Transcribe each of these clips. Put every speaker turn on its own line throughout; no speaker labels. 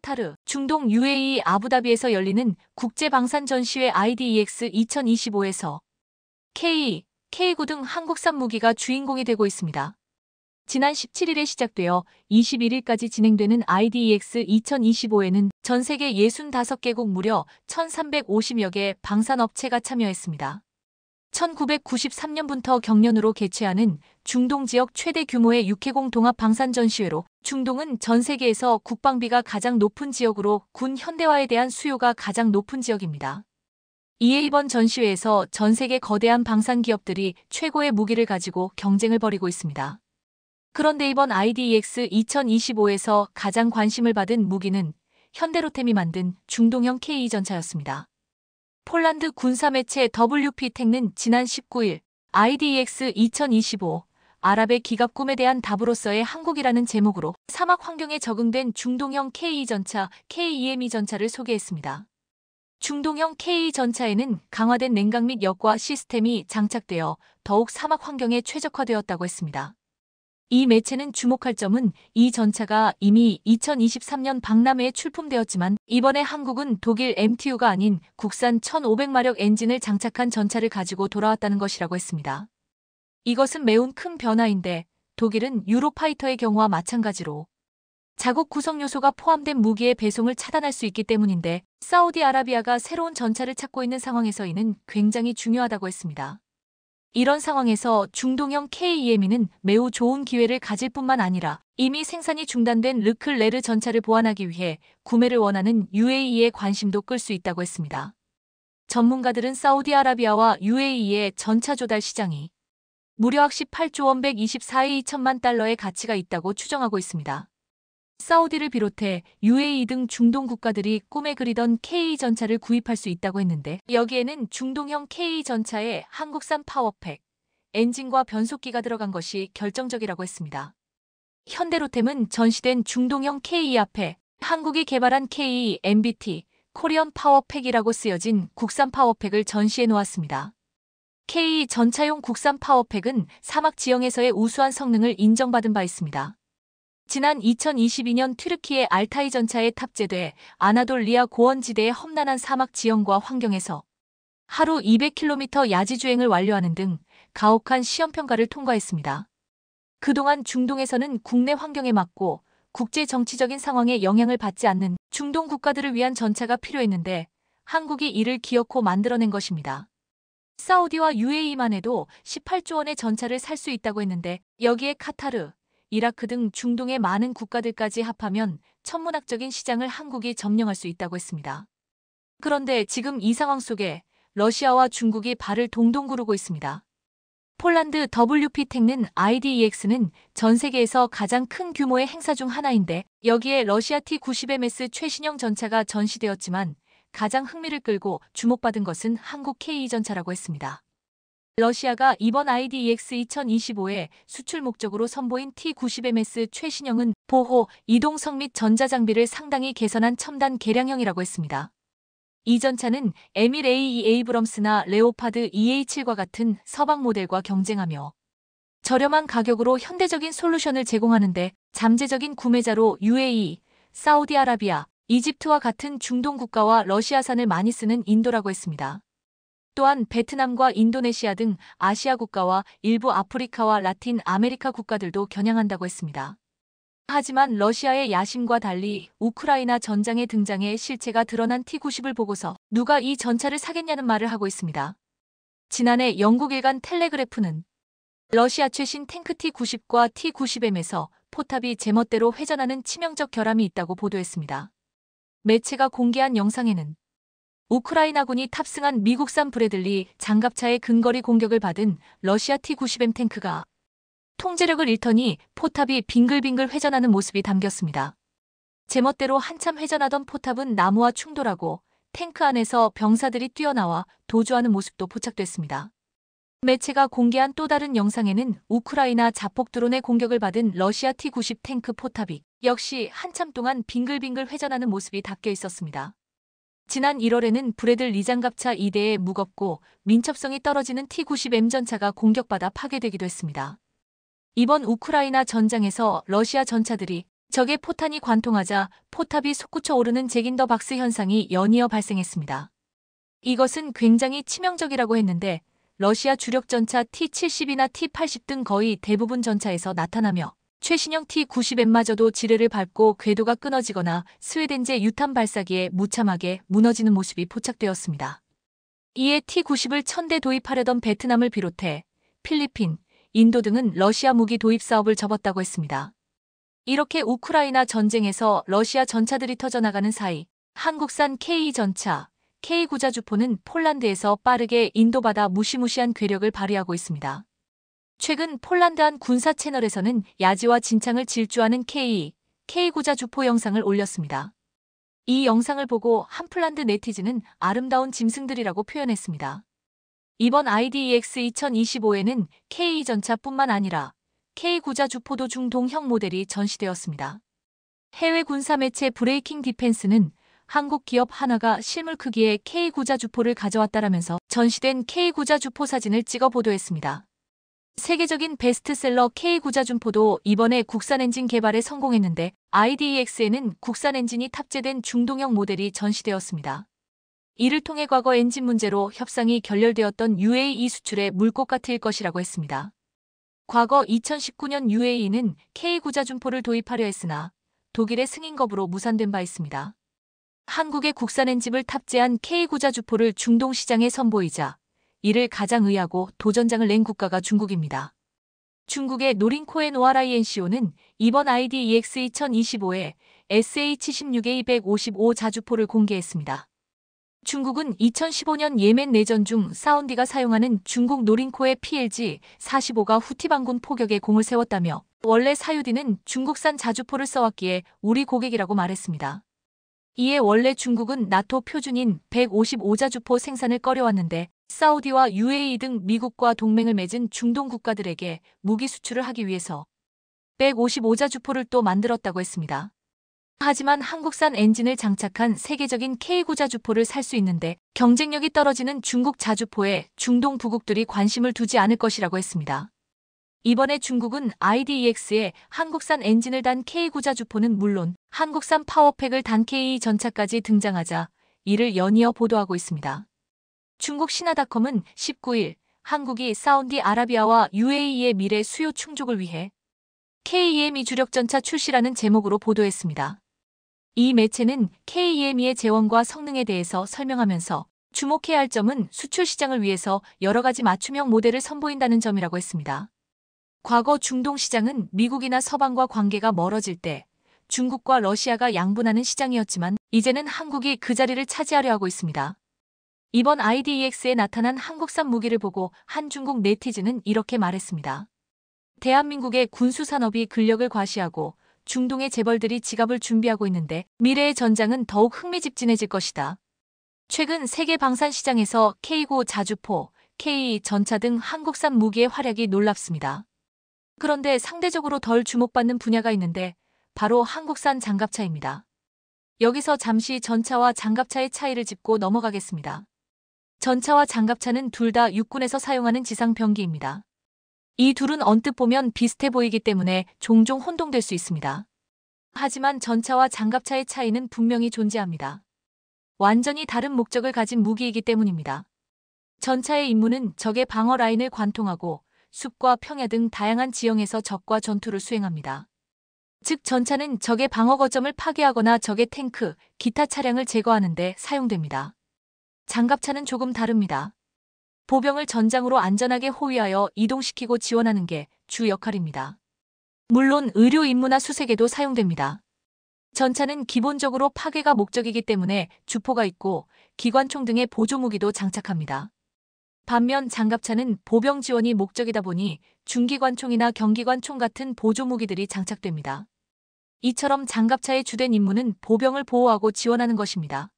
카타르, 중동 UAE 아부다비에서 열리는 국제방산전시회 IDEX 2025에서 K9 등 한국산 무기가 주인공이 되고 있습니다. 지난 17일에 시작되어 21일까지 진행되는 IDEX 2025에는 전 세계 65개국 무려 1,350여 개 방산업체가 참여했습니다. 1993년부터 경년으로 개최하는 중동 지역 최대 규모의 육해공 동합 방산 전시회로 중동은 전 세계에서 국방비가 가장 높은 지역으로 군 현대화에 대한 수요가 가장 높은 지역입니다. 이에 이번 전시회에서 전 세계 거대한 방산 기업들이 최고의 무기를 가지고 경쟁을 벌이고 있습니다. 그런데 이번 IDEX 2025에서 가장 관심을 받은 무기는 현대로템이 만든 중동형 K2 전차였습니다. 폴란드 군사매체 WP텍는 지난 19일 IDEX 2025 아랍의 기갑 꿈에 대한 답으로서의 한국이라는 제목으로 사막 환경에 적응된 중동형 K2 전차 K2M2 전차를 소개했습니다. 중동형 K2 전차에는 강화된 냉각 및 역과 시스템이 장착되어 더욱 사막 환경에 최적화되었다고 했습니다. 이 매체는 주목할 점은 이 전차가 이미 2023년 박람회에 출품되었지만 이번에 한국은 독일 MTU가 아닌 국산 1500마력 엔진을 장착한 전차를 가지고 돌아왔다는 것이라고 했습니다. 이것은 매우 큰 변화인데 독일은 유로파이터의 경우와 마찬가지로 자국 구성 요소가 포함된 무기의 배송을 차단할 수 있기 때문인데 사우디아라비아가 새로운 전차를 찾고 있는 상황에서 이는 굉장히 중요하다고 했습니다. 이런 상황에서 중동형 K2M2는 매우 좋은 기회를 가질 뿐만 아니라 이미 생산이 중단된 르클레르 전차를 보완하기 위해 구매를 원하는 UAE의 관심도 끌 수 있다고 했습니다. 전문가들은 사우디아라비아와 UAE의 전차 조달 시장이 무려 약 18조 원 124억 2천만 달러의 가치가 있다고 추정하고 있습니다. 사우디를 비롯해 UAE 등 중동 국가들이 꿈에 그리던 K2 전차를 구입할 수 있다고 했는데 여기에는 중동형 K2 전차에 한국산 파워팩, 엔진과 변속기가 들어간 것이 결정적이라고 했습니다. 현대로템은 전시된 중동형 K2 앞에 한국이 개발한 K2 MBT, 코리안 파워팩이라고 쓰여진 국산 파워팩을 전시해 놓았습니다. K2 전차용 국산 파워팩은 사막 지형에서의 우수한 성능을 인정받은 바 있습니다. 지난 2022년 튀르키예 알타이 전차에 탑재돼 아나돌리아 고원지대의 험난한 사막 지형과 환경에서 하루 200km 야지 주행을 완료하는 등 가혹한 시험평가를 통과했습니다. 그동안 중동에서는 국내 환경에 맞고 국제 정치적인 상황에 영향을 받지 않는 중동 국가들을 위한 전차가 필요했는데 한국이 이를 기어코 만들어낸 것입니다. 사우디와 UAE만 해도 18조 원의 전차를 살 수 있다고 했는데 여기에 카타르, 이라크 등 중동의 많은 국가들까지 합하면 천문학적인 시장을 한국이 점령할 수 있다고 했습니다. 그런데 지금 이 상황 속에 러시아와 중국이 발을 동동 구르고 있습니다. 폴란드 WP텍는 IDEX는 전 세계에서 가장 큰 규모의 행사 중 하나인데 여기에 러시아 T-90MS 최신형 전차가 전시되었지만 가장 흥미를 끌고 주목받은 것은 한국 K2 전차라고 했습니다. 러시아가 이번 IDEX 2025에 수출 목적으로 선보인 T-90MS 최신형은 보호, 이동성 및 전자장비를 상당히 개선한 첨단 개량형이라고 했습니다. 이 전차는 에밀 A2 에이브럼스나 레오파드 EA7과 같은 서방 모델과 경쟁하며 저렴한 가격으로 현대적인 솔루션을 제공하는데 잠재적인 구매자로 UAE, 사우디아라비아, 이집트와 같은 중동 국가와 러시아산을 많이 쓰는 인도라고 했습니다. 또한 베트남과 인도네시아 등 아시아 국가와 일부 아프리카와 라틴 아메리카 국가들도 겨냥한다고 했습니다. 하지만 러시아의 야심과 달리 우크라이나 전장에 등장해 실체가 드러난 T-90을 보고서 누가 이 전차를 사겠냐는 말을 하고 있습니다. 지난해 영국 일간 텔레그래프는 러시아 최신 탱크 T-90과 T-90M에서 포탑이 제멋대로 회전하는 치명적 결함이 있다고 보도했습니다. 매체가 공개한 영상에는 우크라이나군이 탑승한 미국산 브래들리 장갑차의 근거리 공격을 받은 러시아 T-90M 탱크가 통제력을 잃더니 포탑이 빙글빙글 회전하는 모습이 담겼습니다. 제멋대로 한참 회전하던 포탑은 나무와 충돌하고 탱크 안에서 병사들이 뛰어나와 도주하는 모습도 포착됐습니다. 매체가 공개한 또 다른 영상에는 우크라이나 자폭 드론의 공격을 받은 러시아 T-90 탱크 포탑이 역시 한참 동안 빙글빙글 회전하는 모습이 담겨 있었습니다. 지난 1월에는 브래들리 장갑차 2대의 무겁고 민첩성이 떨어지는 T-90M 전차가 공격받아 파괴되기도 했습니다. 이번 우크라이나 전장에서 러시아 전차들이 적의 포탄이 관통하자 포탑이 솟구쳐 오르는 잭인더 박스 현상이 연이어 발생했습니다. 이것은 굉장히 치명적이라고 했는데 러시아 주력 전차 T-70이나 T-80 등 거의 대부분 전차에서 나타나며 최신형 T-90M마저도 지뢰를 밟고 궤도가 끊어지거나 스웨덴제 유탄 발사기에 무참하게 무너지는 모습이 포착되었습니다. 이에 T-90을 1000대 도입하려던 베트남을 비롯해 필리핀, 인도 등은 러시아 무기 도입 사업을 접었다고 했습니다. 이렇게 우크라이나 전쟁에서 러시아 전차들이 터져나가는 사이 한국산 K 전차, K9자주포는 폴란드에서 빠르게 인도바다 무시무시한 괴력을 발휘하고 있습니다. 최근 폴란드 한 군사 채널에서는 야지와 진창을 질주하는 K9자주포 영상을 올렸습니다. 이 영상을 보고 한 폴란드 네티즌은 아름다운 짐승들이라고 표현했습니다. 이번 IDEX 2025에는 K 전차뿐만 아니라 K9자주포도 중동형 모델이 전시되었습니다. 해외 군사 매체 브레이킹 디펜스는 한국 기업 하나가 실물 크기의 K9자주포를 가져왔다라면서 전시된 K9자주포 사진을 찍어 보도했습니다. 세계적인 베스트셀러 K9자주포도 이번에 국산 엔진 개발에 성공했는데 IDEX에는 국산 엔진이 탑재된 중동형 모델이 전시되었습니다. 이를 통해 과거 엔진 문제로 협상이 결렬되었던 UAE 수출의 물꼬가 트일 것이라고 했습니다. 과거 2019년 UAE는 K9자주포를 도입하려 했으나 독일의 승인 거부로 무산된 바 있습니다. 한국의 국산 엔진을 탑재한 K9자주포를 중동 시장에 선보이자 이를 가장 의하고 도전장을 낸 국가가 중국입니다. 중국의 노린코의 노아라이엔시오는 이번 IDEX 2025에 SH-16A155 자주포를 공개했습니다. 중국은 2015년 예멘 내전 중 사우디가 사용하는 중국 노린코의 PLG-45가 후티 반군 포격에 공을 세웠다며 원래 사우디는 중국산 자주포를 써왔기에 우리 고객이라고 말했습니다. 이에 원래 중국은 나토 표준인 155자주포 생산을 꺼려왔는데 사우디와 UAE 등 미국과 동맹을 맺은 중동 국가들에게 무기 수출을 하기 위해서 155자주포를 또 만들었다고 했습니다. 하지만 한국산 엔진을 장착한 세계적인 K9자주포를 살 수 있는데 경쟁력이 떨어지는 중국 자주포에 중동 부국들이 관심을 두지 않을 것이라고 했습니다. 이번에 중국은 IDEX에 한국산 엔진을 단 K9자주포는 물론 한국산 파워팩을 단 K 전차까지 등장하자 이를 연이어 보도하고 있습니다. 중국 신화닷컴은 19일 한국이 사우디아라비아와 UAE의 미래 수요 충족을 위해 KEME 주력전차 출시라는 제목으로 보도했습니다. 이 매체는 KEME의 재원과 성능에 대해서 설명하면서 주목해야 할 점은 수출 시장을 위해서 여러 가지 맞춤형 모델을 선보인다는 점이라고 했습니다. 과거 중동 시장은 미국이나 서방과 관계가 멀어질 때 중국과 러시아가 양분하는 시장이었지만 이제는 한국이 그 자리를 차지하려 하고 있습니다. 이번 IDEX에 나타난 한국산 무기를 보고 한 중국 네티즌은 이렇게 말했습니다. 대한민국의 군수산업이 근력을 과시하고 중동의 재벌들이 지갑을 준비하고 있는데 미래의 전장은 더욱 흥미진진해질 것이다. 최근 세계 방산 시장에서 K9 자주포, K 전차 등 한국산 무기의 활약이 놀랍습니다. 그런데 상대적으로 덜 주목받는 분야가 있는데 바로 한국산 장갑차입니다. 여기서 잠시 전차와 장갑차의 차이를 짚고 넘어가겠습니다. 전차와 장갑차는 둘 다 육군에서 사용하는 지상 병기입니다. 이 둘은 언뜻 보면 비슷해 보이기 때문에 종종 혼동될 수 있습니다. 하지만 전차와 장갑차의 차이는 분명히 존재합니다. 완전히 다른 목적을 가진 무기이기 때문입니다. 전차의 임무는 적의 방어 라인을 관통하고 숲과 평야 등 다양한 지형에서 적과 전투를 수행합니다. 즉 전차는 적의 방어 거점을 파괴하거나 적의 탱크, 기타 차량을 제거하는 데 사용됩니다. 장갑차는 조금 다릅니다. 보병을 전장으로 안전하게 호위하여 이동시키고 지원하는 게 주 역할입니다. 물론 의료 임무나 수색에도 사용됩니다. 전차는 기본적으로 파괴가 목적이기 때문에 주포가 있고 기관총 등의 보조무기도 장착합니다. 반면 장갑차는 보병 지원이 목적이다 보니 중기관총이나 경기관총 같은 보조무기들이 장착됩니다. 이처럼 장갑차의 주된 임무는 보병을 보호하고 지원하는 것입니다.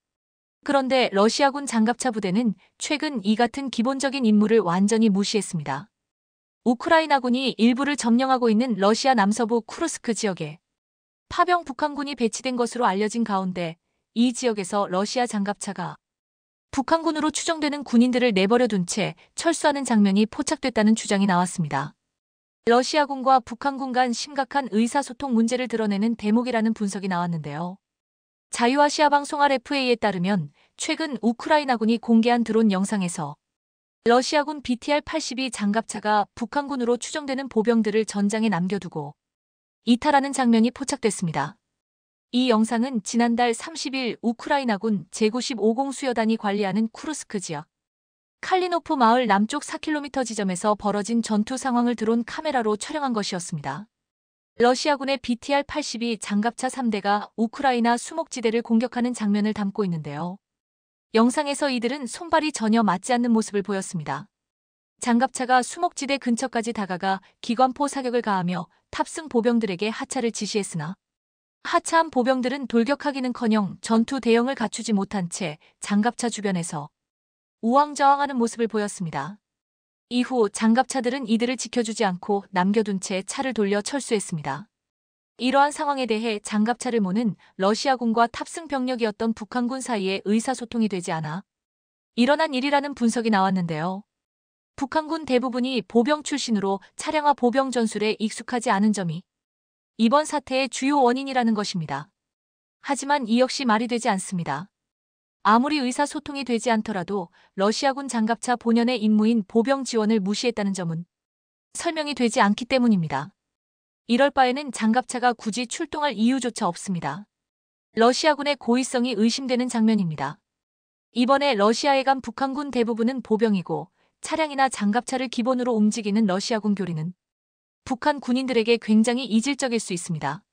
그런데 러시아군 장갑차 부대는 최근 이 같은 기본적인 임무를 완전히 무시했습니다. 우크라이나군이 일부를 점령하고 있는 러시아 남서부 쿠르스크 지역에 파병 북한군이 배치된 것으로 알려진 가운데 이 지역에서 러시아 장갑차가 북한군으로 추정되는 군인들을 내버려 둔 채 철수하는 장면이 포착됐다는 주장이 나왔습니다. 러시아군과 북한군 간 심각한 의사소통 문제를 드러내는 대목이라는 분석이 나왔는데요. 자유아시아 방송 RFA에 따르면 최근 우크라이나군이 공개한 드론 영상에서 러시아군 BTR-82 장갑차가 북한군으로 추정되는 보병들을 전장에 남겨두고 이탈하는 장면이 포착됐습니다. 이 영상은 지난달 30일 우크라이나군 제95공 수여단이 관리하는 쿠르스크 지역 칼리노프 마을 남쪽 4km 지점에서 벌어진 전투 상황을 드론 카메라로 촬영한 것이었습니다. 러시아군의 BTR-82 장갑차 3대가 우크라이나 수목지대를 공격하는 장면을 담고 있는데요. 영상에서 이들은 손발이 전혀 맞지 않는 모습을 보였습니다. 장갑차가 수목지대 근처까지 다가가 기관포 사격을 가하며 탑승 보병들에게 하차를 지시했으나 하차한 보병들은 돌격하기는커녕 전투 대응을 갖추지 못한 채 장갑차 주변에서 우왕좌왕하는 모습을 보였습니다. 이후 장갑차들은 이들을 지켜주지 않고 남겨둔 채 차를 돌려 철수했습니다. 이러한 상황에 대해 장갑차를 모는 러시아군과 탑승 병력이었던 북한군 사이에 의사소통이 되지 않아 일어난 일이라는 분석이 나왔는데요. 북한군 대부분이 보병 출신으로 차량화 보병 전술에 익숙하지 않은 점이 이번 사태의 주요 원인이라는 것입니다. 하지만 이 역시 말이 되지 않습니다. 아무리 의사소통이 되지 않더라도 러시아군 장갑차 본연의 임무인 보병 지원을 무시했다는 점은 설명이 되지 않기 때문입니다. 이럴 바에는 장갑차가 굳이 출동할 이유조차 없습니다. 러시아군의 고의성이 의심되는 장면입니다. 이번에 러시아에 간 북한군 대부분은 보병이고 차량이나 장갑차를 기본으로 움직이는 러시아군 교리는 북한 군인들에게 굉장히 이질적일 수 있습니다.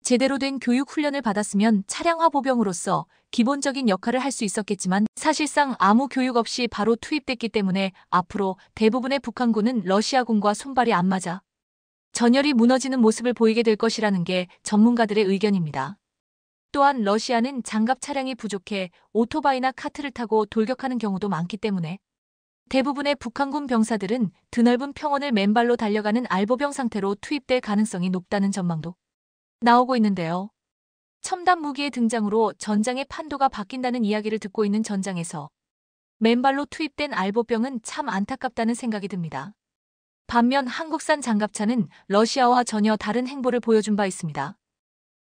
제대로 된 교육 훈련을 받았으면 차량화 보병으로서 기본적인 역할을 할 수 있었겠지만 사실상 아무 교육 없이 바로 투입됐기 때문에 앞으로 대부분의 북한군은 러시아군과 손발이 안 맞아 전열이 무너지는 모습을 보이게 될 것이라는 게 전문가들의 의견입니다. 또한 러시아는 장갑 차량이 부족해 오토바이나 카트를 타고 돌격하는 경우도 많기 때문에 대부분의 북한군 병사들은 드넓은 평원을 맨발로 달려가는 알보병 상태로 투입될 가능성이 높다는 전망도 나오고 있는데요. 첨단 무기의 등장으로 전장의 판도가 바뀐다는 이야기를 듣고 있는 전장에서 맨발로 투입된 알보병은 참 안타깝다는 생각이 듭니다. 반면 한국산 장갑차는 러시아와 전혀 다른 행보를 보여준 바 있습니다.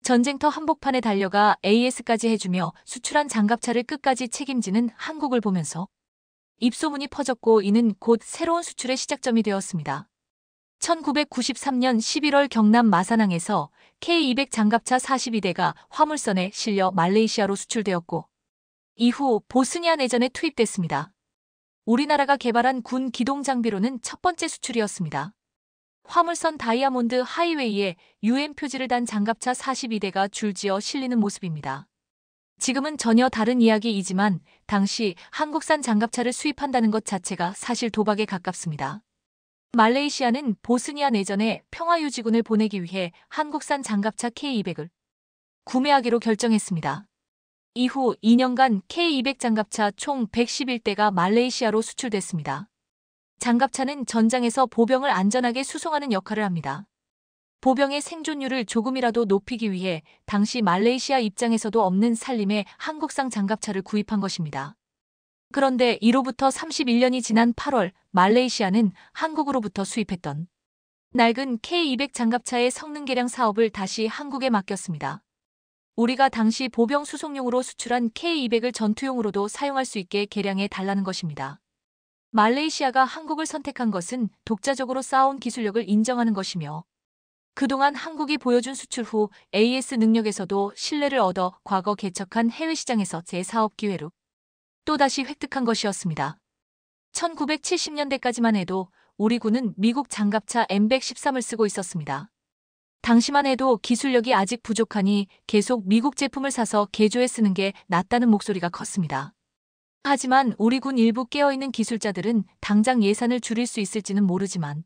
전쟁터 한복판에 달려가 AS까지 해주며 수출한 장갑차를 끝까지 책임지는 한국을 보면서 입소문이 퍼졌고 이는 곧 새로운 수출의 시작점이 되었습니다. 1993년 11월 경남 마산항에서 K200 장갑차 42대가 화물선에 실려 말레이시아로 수출되었고 이후 보스니아 내전에 투입됐습니다. 우리나라가 개발한 군 기동 장비로는 첫 번째 수출이었습니다. 화물선 다이아몬드 하이웨이에 UN 표지를 단 장갑차 42대가 줄지어 실리는 모습입니다. 지금은 전혀 다른 이야기이지만 당시 한국산 장갑차를 수입한다는 것 자체가 사실 도박에 가깝습니다. 말레이시아는 보스니아 내전에 평화유지군을 보내기 위해 한국산 장갑차 K200을 구매하기로 결정했습니다. 이후 2년간 K200 장갑차 총 111대가 말레이시아로 수출됐습니다. 장갑차는 전장에서 보병을 안전하게 수송하는 역할을 합니다. 보병의 생존율을 조금이라도 높이기 위해 당시 말레이시아 입장에서도 없는 살림의 한국산 장갑차를 구입한 것입니다. 그런데 이로부터 31년이 지난 8월 말레이시아는 한국으로부터 수입했던 낡은 K200 장갑차의 성능 개량 사업을 다시 한국에 맡겼습니다. 우리가 당시 보병 수송용으로 수출한 K200을 전투용으로도 사용할 수 있게 개량해 달라는 것입니다. 말레이시아가 한국을 선택한 것은 독자적으로 쌓아온 기술력을 인정하는 것이며 그동안 한국이 보여준 수출 후 AS 능력에서도 신뢰를 얻어 과거 개척한 해외 시장에서 재사업 기회로 또다시 획득한 것이었습니다. 1970년대까지만 해도 우리 군은 미국 장갑차 M113을 쓰고 있었습니다. 당시만 해도 기술력이 아직 부족하니 계속 미국 제품을 사서 개조해 쓰는 게 낫다는 목소리가 컸습니다. 하지만 우리 군 일부 깨어있는 기술자들은 당장 예산을 줄일 수 있을지는 모르지만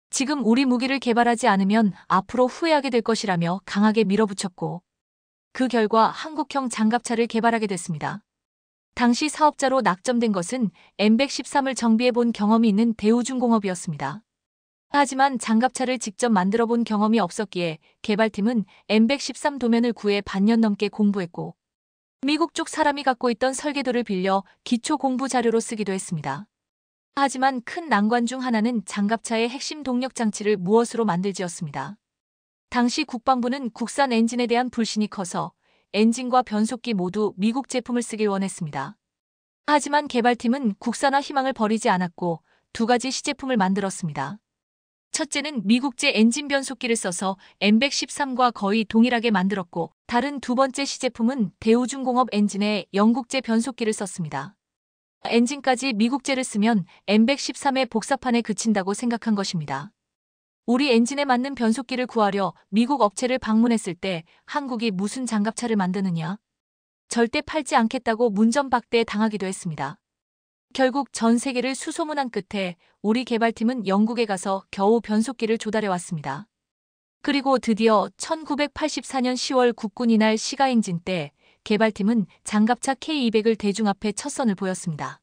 지금 우리 무기를 개발하지 않으면 앞으로 후회하게 될 것이라며 강하게 밀어붙였고 그 결과 한국형 장갑차를 개발하게 됐습니다. 당시 사업자로 낙점된 것은 M113을 정비해본 경험이 있는 대우중공업이었습니다. 하지만 장갑차를 직접 만들어 본 경험이 없었기에 개발팀은 M113 도면을 구해 반년 넘게 공부했고 미국 쪽 사람이 갖고 있던 설계도를 빌려 기초 공부 자료로 쓰기도 했습니다. 하지만 큰 난관 중 하나는 장갑차의 핵심 동력 장치를 무엇으로 만들지였습니다. 당시 국방부는 국산 엔진에 대한 불신이 커서 엔진과 변속기 모두 미국 제품을 쓰길 원했습니다. 하지만 개발팀은 국산화 희망을 버리지 않았고 두 가지 시제품을 만들었습니다. 첫째는 미국제 엔진 변속기를 써서 M113과 거의 동일하게 만들었고, 다른 두 번째 시제품은 대우중공업 엔진에 영국제 변속기를 썼습니다. 엔진까지 미국제를 쓰면 M113의 복사판에 그친다고 생각한 것입니다. 우리 엔진에 맞는 변속기를 구하려 미국 업체를 방문했을 때 한국이 무슨 장갑차를 만드느냐? 절대 팔지 않겠다고 문전박대 당하기도 했습니다. 결국 전 세계를 수소문한 끝에 우리 개발팀은 영국에 가서 겨우 변속기를 조달해 왔습니다. 그리고 드디어 1984년 10월 국군 이날 시가행진 때 개발팀은 장갑차 K200을 대중 앞에 첫 선을 보였습니다.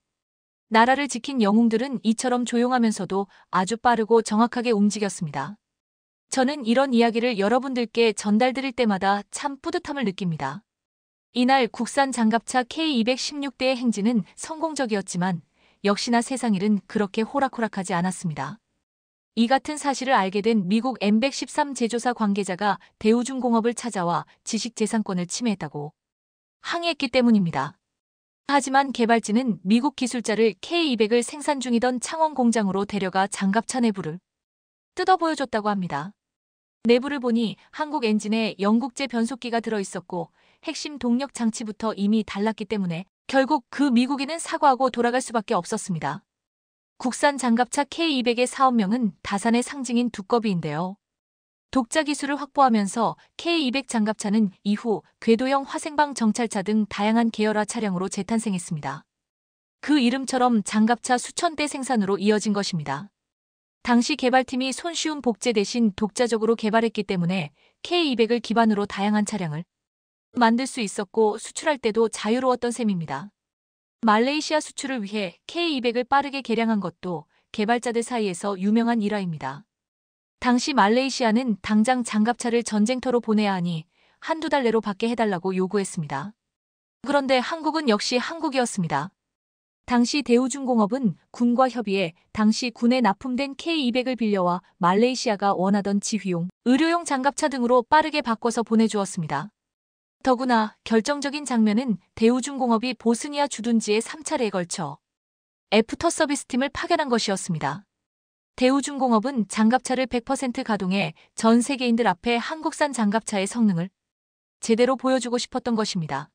나라를 지킨 영웅들은 이처럼 조용하면서도 아주 빠르고 정확하게 움직였습니다. 저는 이런 이야기를 여러분들께 전달드릴 때마다 참 뿌듯함을 느낍니다. 이날 국산 장갑차 K216대의 행진은 성공적이었지만 역시나 세상 일은 그렇게 호락호락하지 않았습니다. 이 같은 사실을 알게 된 미국 M113 제조사 관계자가 대우중공업을 찾아와 지식재산권을 침해했다고 항의했기 때문입니다. 하지만 개발진은 미국 기술자를 K200을 생산 중이던 창원 공장으로 데려가 장갑차 내부를 뜯어 보여줬다고 합니다. 내부를 보니 한국 엔진에 영국제 변속기가 들어있었고 핵심 동력 장치부터 이미 달랐기 때문에 결국 그 미국인은 사과하고 돌아갈 수밖에 없었습니다. 국산 장갑차 K200의 사업명은 다산의 상징인 두꺼비인데요. 독자 기술을 확보하면서 K200 장갑차는 이후 궤도형 화생방 정찰차 등 다양한 계열화 차량으로 재탄생했습니다. 그 이름처럼 장갑차 수천 대 생산으로 이어진 것입니다. 당시 개발팀이 손쉬운 복제 대신 독자적으로 개발했기 때문에 K200을 기반으로 다양한 차량을 만들 수 있었고 수출할 때도 자유로웠던 셈입니다. 말레이시아 수출을 위해 K200을 빠르게 개량한 것도 개발자들 사이에서 유명한 일화입니다. 당시 말레이시아는 당장 장갑차를 전쟁터로 보내야 하니 한두 달 내로 받게 해달라고 요구했습니다. 그런데 한국은 역시 한국이었습니다. 당시 대우중공업은 군과 협의해 당시 군에 납품된 K200을 빌려와 말레이시아가 원하던 지휘용, 의료용 장갑차 등으로 빠르게 바꿔서 보내주었습니다. 더구나 결정적인 장면은 대우중공업이 보스니아 주둔지에 3차례에 걸쳐 애프터 서비스팀을 파견한 것이었습니다. 대우중공업은 장갑차를 100% 가동해 전 세계인들 앞에 한국산 장갑차의 성능을 제대로 보여주고 싶었던 것입니다.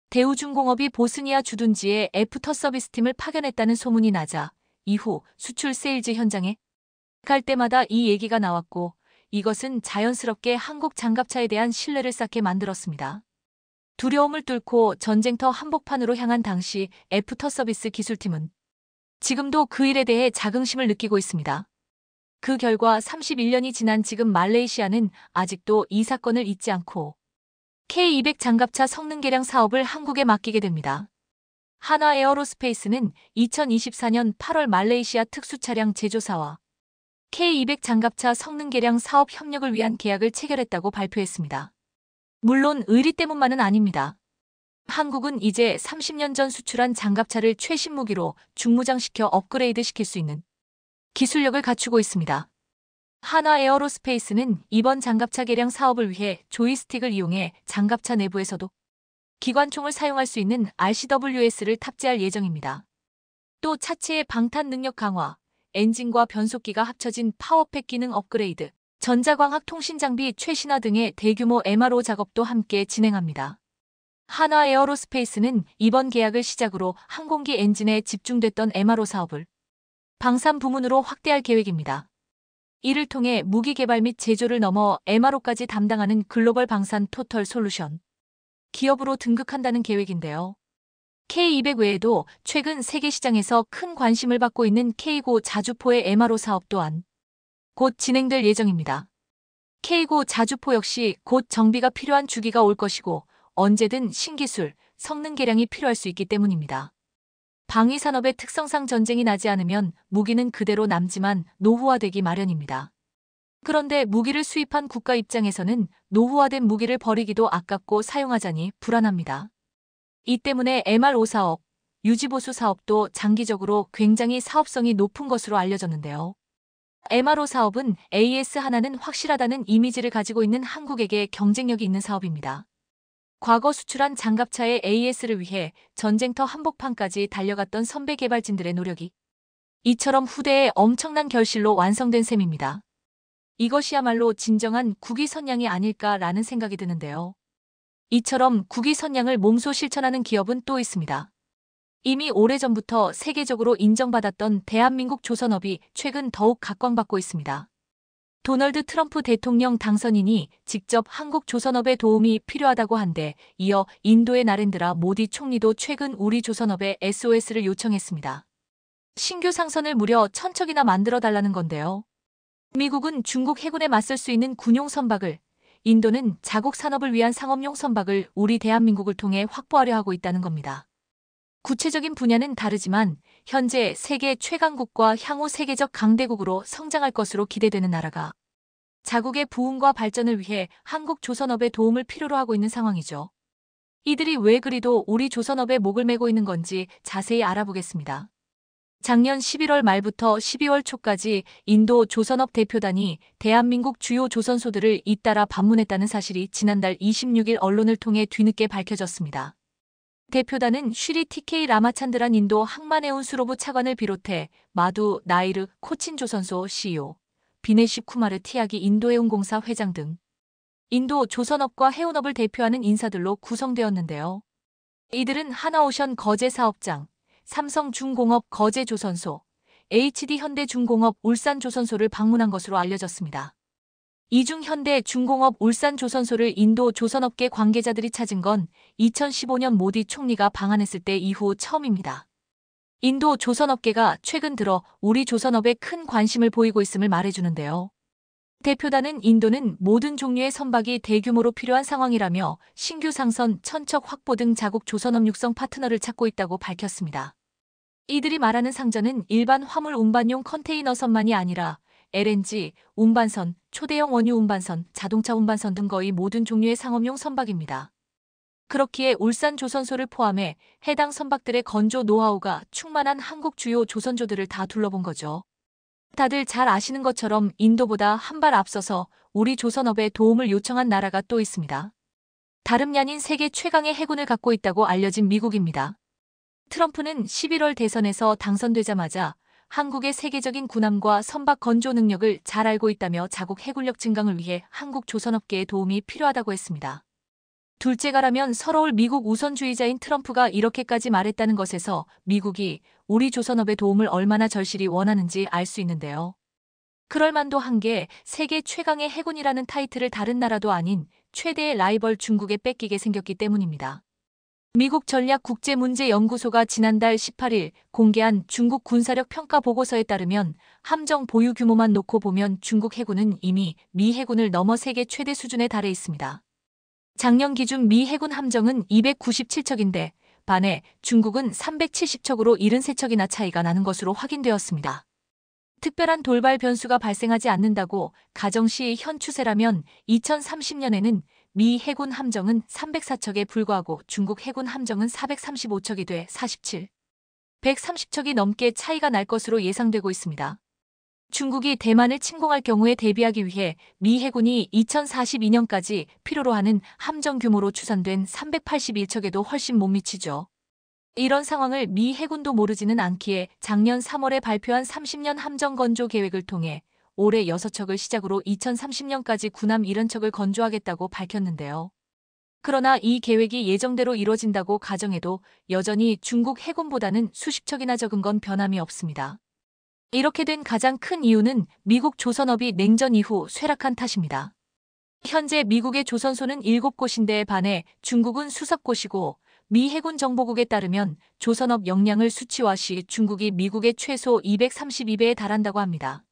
대우중공업이 보스니아 주둔지에 애프터 서비스팀을 파견했다는 소문이 나자 이후 수출 세일즈 현장에 갈 때마다 이 얘기가 나왔고 이것은 자연스럽게 한국 장갑차에 대한 신뢰를 쌓게 만들었습니다. 두려움을 뚫고 전쟁터 한복판으로 향한 당시 애프터 서비스 기술팀은 지금도 그 일에 대해 자긍심을 느끼고 있습니다. 그 결과 31년이 지난 지금 말레이시아는 아직도 이 사건을 잊지 않고 K200 장갑차 성능 개량 사업을 한국에 맡기게 됩니다. 한화 에어로스페이스는 2024년 8월 말레이시아 특수차량 제조사와 K200 장갑차 성능 개량 사업 협력을 위한 계약을 체결했다고 발표했습니다. 물론 의리 때문만은 아닙니다. 한국은 이제 30년 전 수출한 장갑차를 최신 무기로 중무장시켜 업그레이드 시킬 수 있는 기술력을 갖추고 있습니다. 한화 에어로스페이스는 이번 장갑차 개량 사업을 위해 조이스틱을 이용해 장갑차 내부에서도 기관총을 사용할 수 있는 RCWS를 탑재할 예정입니다. 또 차체의 방탄 능력 강화, 엔진과 변속기가 합쳐진 파워팩 기능 업그레이드, 전자광학 통신 장비 최신화 등의 대규모 MRO 작업도 함께 진행합니다. 한화 에어로스페이스는 이번 계약을 시작으로 항공기 엔진에 집중됐던 MRO 사업을 방산 부문으로 확대할 계획입니다. 이를 통해 무기 개발 및 제조를 넘어 MRO까지 담당하는 글로벌 방산 토털 솔루션 기업으로 등극한다는 계획인데요. K200 외에도 최근 세계 시장에서 큰 관심을 받고 있는 K고 자주포의 MRO 사업 또한 곧 진행될 예정입니다. K고 자주포 역시 곧 정비가 필요한 주기가 올 것이고 언제든 신기술, 성능 개량이 필요할 수 있기 때문입니다. 방위산업의 특성상 전쟁이 나지 않으면 무기는 그대로 남지만 노후화되기 마련입니다. 그런데 무기를 수입한 국가 입장에서는 노후화된 무기를 버리기도 아깝고 사용하자니 불안합니다. 이 때문에 MRO 사업, 유지보수 사업도 장기적으로 굉장히 사업성이 높은 것으로 알려졌는데요. MRO 사업은 AS 하나는 확실하다는 이미지를 가지고 있는 한국에게 경쟁력이 있는 사업입니다. 과거 수출한 장갑차의 AS를 위해 전쟁터 한복판까지 달려갔던 선배 개발진들의 노력이 이처럼 후대에 엄청난 결실로 완성된 셈입니다. 이것이야말로 진정한 국위 선양이 아닐까라는 생각이 드는데요. 이처럼 국위 선양을 몸소 실천하는 기업은 또 있습니다. 이미 오래전부터 세계적으로 인정받았던 대한민국 조선업이 최근 더욱 각광받고 있습니다. 도널드 트럼프 대통령 당선인이 직접 한국 조선업의 도움이 필요하다고 한데 이어 인도의 나렌드라 모디 총리도 최근 우리 조선업에 SOS를 요청했습니다. 신규 상선을 무려 1000척이나 만들어 달라는 건데요. 미국은 중국 해군에 맞설 수 있는 군용 선박을, 인도는 자국 산업을 위한 상업용 선박을 우리 대한민국을 통해 확보하려 하고 있다는 겁니다. 구체적인 분야는 다르지만 현재 세계 최강국과 향후 세계적 강대국으로 성장할 것으로 기대되는 나라가 자국의 부흥과 발전을 위해 한국 조선업의 도움을 필요로 하고 있는 상황이죠. 이들이 왜 그리도 우리 조선업에 목을 매고 있는 건지 자세히 알아보겠습니다. 작년 11월 말부터 12월 초까지 인도 조선업 대표단이 대한민국 주요 조선소들을 잇따라 방문했다는 사실이 지난달 26일 언론을 통해 뒤늦게 밝혀졌습니다. 대표단은 슈리 TK 라마찬드란 인도 항만해운 수로부 차관을 비롯해 마두 나이르 코친 조선소 CEO, 비네시 쿠마르 티아기 인도해운공사 회장 등 인도 조선업과 해운업을 대표하는 인사들로 구성되었는데요. 이들은 하나오션 거제 사업장, 삼성중공업 거제조선소, HD현대중공업 울산조선소를 방문한 것으로 알려졌습니다. 이중 현대중공업 울산조선소를 인도 조선업계 관계자들이 찾은 건 2015년 모디 총리가 방한했을 때 이후 처음입니다. 인도 조선업계가 최근 들어 우리 조선업에 큰 관심을 보이고 있음을 말해주는데요. 대표단은 인도는 모든 종류의 선박이 대규모로 필요한 상황이라며 신규 상선 1000척 확보 등 자국 조선업 육성 파트너를 찾고 있다고 밝혔습니다. 이들이 말하는 상전은 일반 화물 운반용 컨테이너선만이 아니라 LNG, 운반선, 초대형 원유 운반선, 자동차 운반선 등 거의 모든 종류의 상업용 선박입니다. 그렇기에 울산 조선소를 포함해 해당 선박들의 건조 노하우가 충만한 한국 주요 조선조들을 다 둘러본 거죠. 다들 잘 아시는 것처럼 인도보다 한 발 앞서서 우리 조선업에 도움을 요청한 나라가 또 있습니다. 다름이 아닌 세계 최강의 해군을 갖고 있다고 알려진 미국입니다. 트럼프는 11월 대선에서 당선되자마자 한국의 세계적인 군함과 선박 건조 능력을 잘 알고 있다며 자국 해군력 증강을 위해 한국 조선업계의 도움이 필요하다고 했습니다. 둘째가라면 서러울 미국 우선주의자인 트럼프가 이렇게까지 말했다는 것에서 미국이 우리 조선업의 도움을 얼마나 절실히 원하는지 알 수 있는데요. 그럴 만도 한 게 세계 최강의 해군이라는 타이틀을 다른 나라도 아닌 최대의 라이벌 중국에 뺏기게 생겼기 때문입니다. 미국 전략국제문제연구소가 지난달 18일 공개한 중국 군사력 평가 보고서에 따르면 함정 보유 규모만 놓고 보면 중국 해군은 이미 미 해군을 넘어 세계 최대 수준에 달해 있습니다. 작년 기준 미 해군 함정은 297척인데 반해 중국은 370척으로 73척이나 차이가 나는 것으로 확인되었습니다. 특별한 돌발 변수가 발생하지 않는다고 가정시 현 추세라면 2030년에는 미 해군 함정은 304척에 불과하고 중국 해군 함정은 435척이 돼 130척이 넘게 차이가 날 것으로 예상되고 있습니다. 중국이 대만을 침공할 경우에 대비하기 위해 미 해군이 2042년까지 필요로 하는 함정 규모로 추산된 381척에도 훨씬 못 미치죠. 이런 상황을 미 해군도 모르지는 않기에 작년 3월에 발표한 30년 함정 건조 계획을 통해 올해 6척을 시작으로 2030년까지 군함 70척을 건조하겠다고 밝혔는데요. 그러나 이 계획이 예정대로 이뤄진다고 가정해도 여전히 중국 해군보다는 수십 척이나 적은 건 변함이 없습니다. 이렇게 된 가장 큰 이유는 미국 조선업이 냉전 이후 쇠락한 탓입니다. 현재 미국의 조선소는 7곳인데 반해 중국은 수십 곳이고 미 해군 정보국에 따르면 조선업 역량을 수치화 시 중국이 미국의 최소 232배에 달한다고 합니다.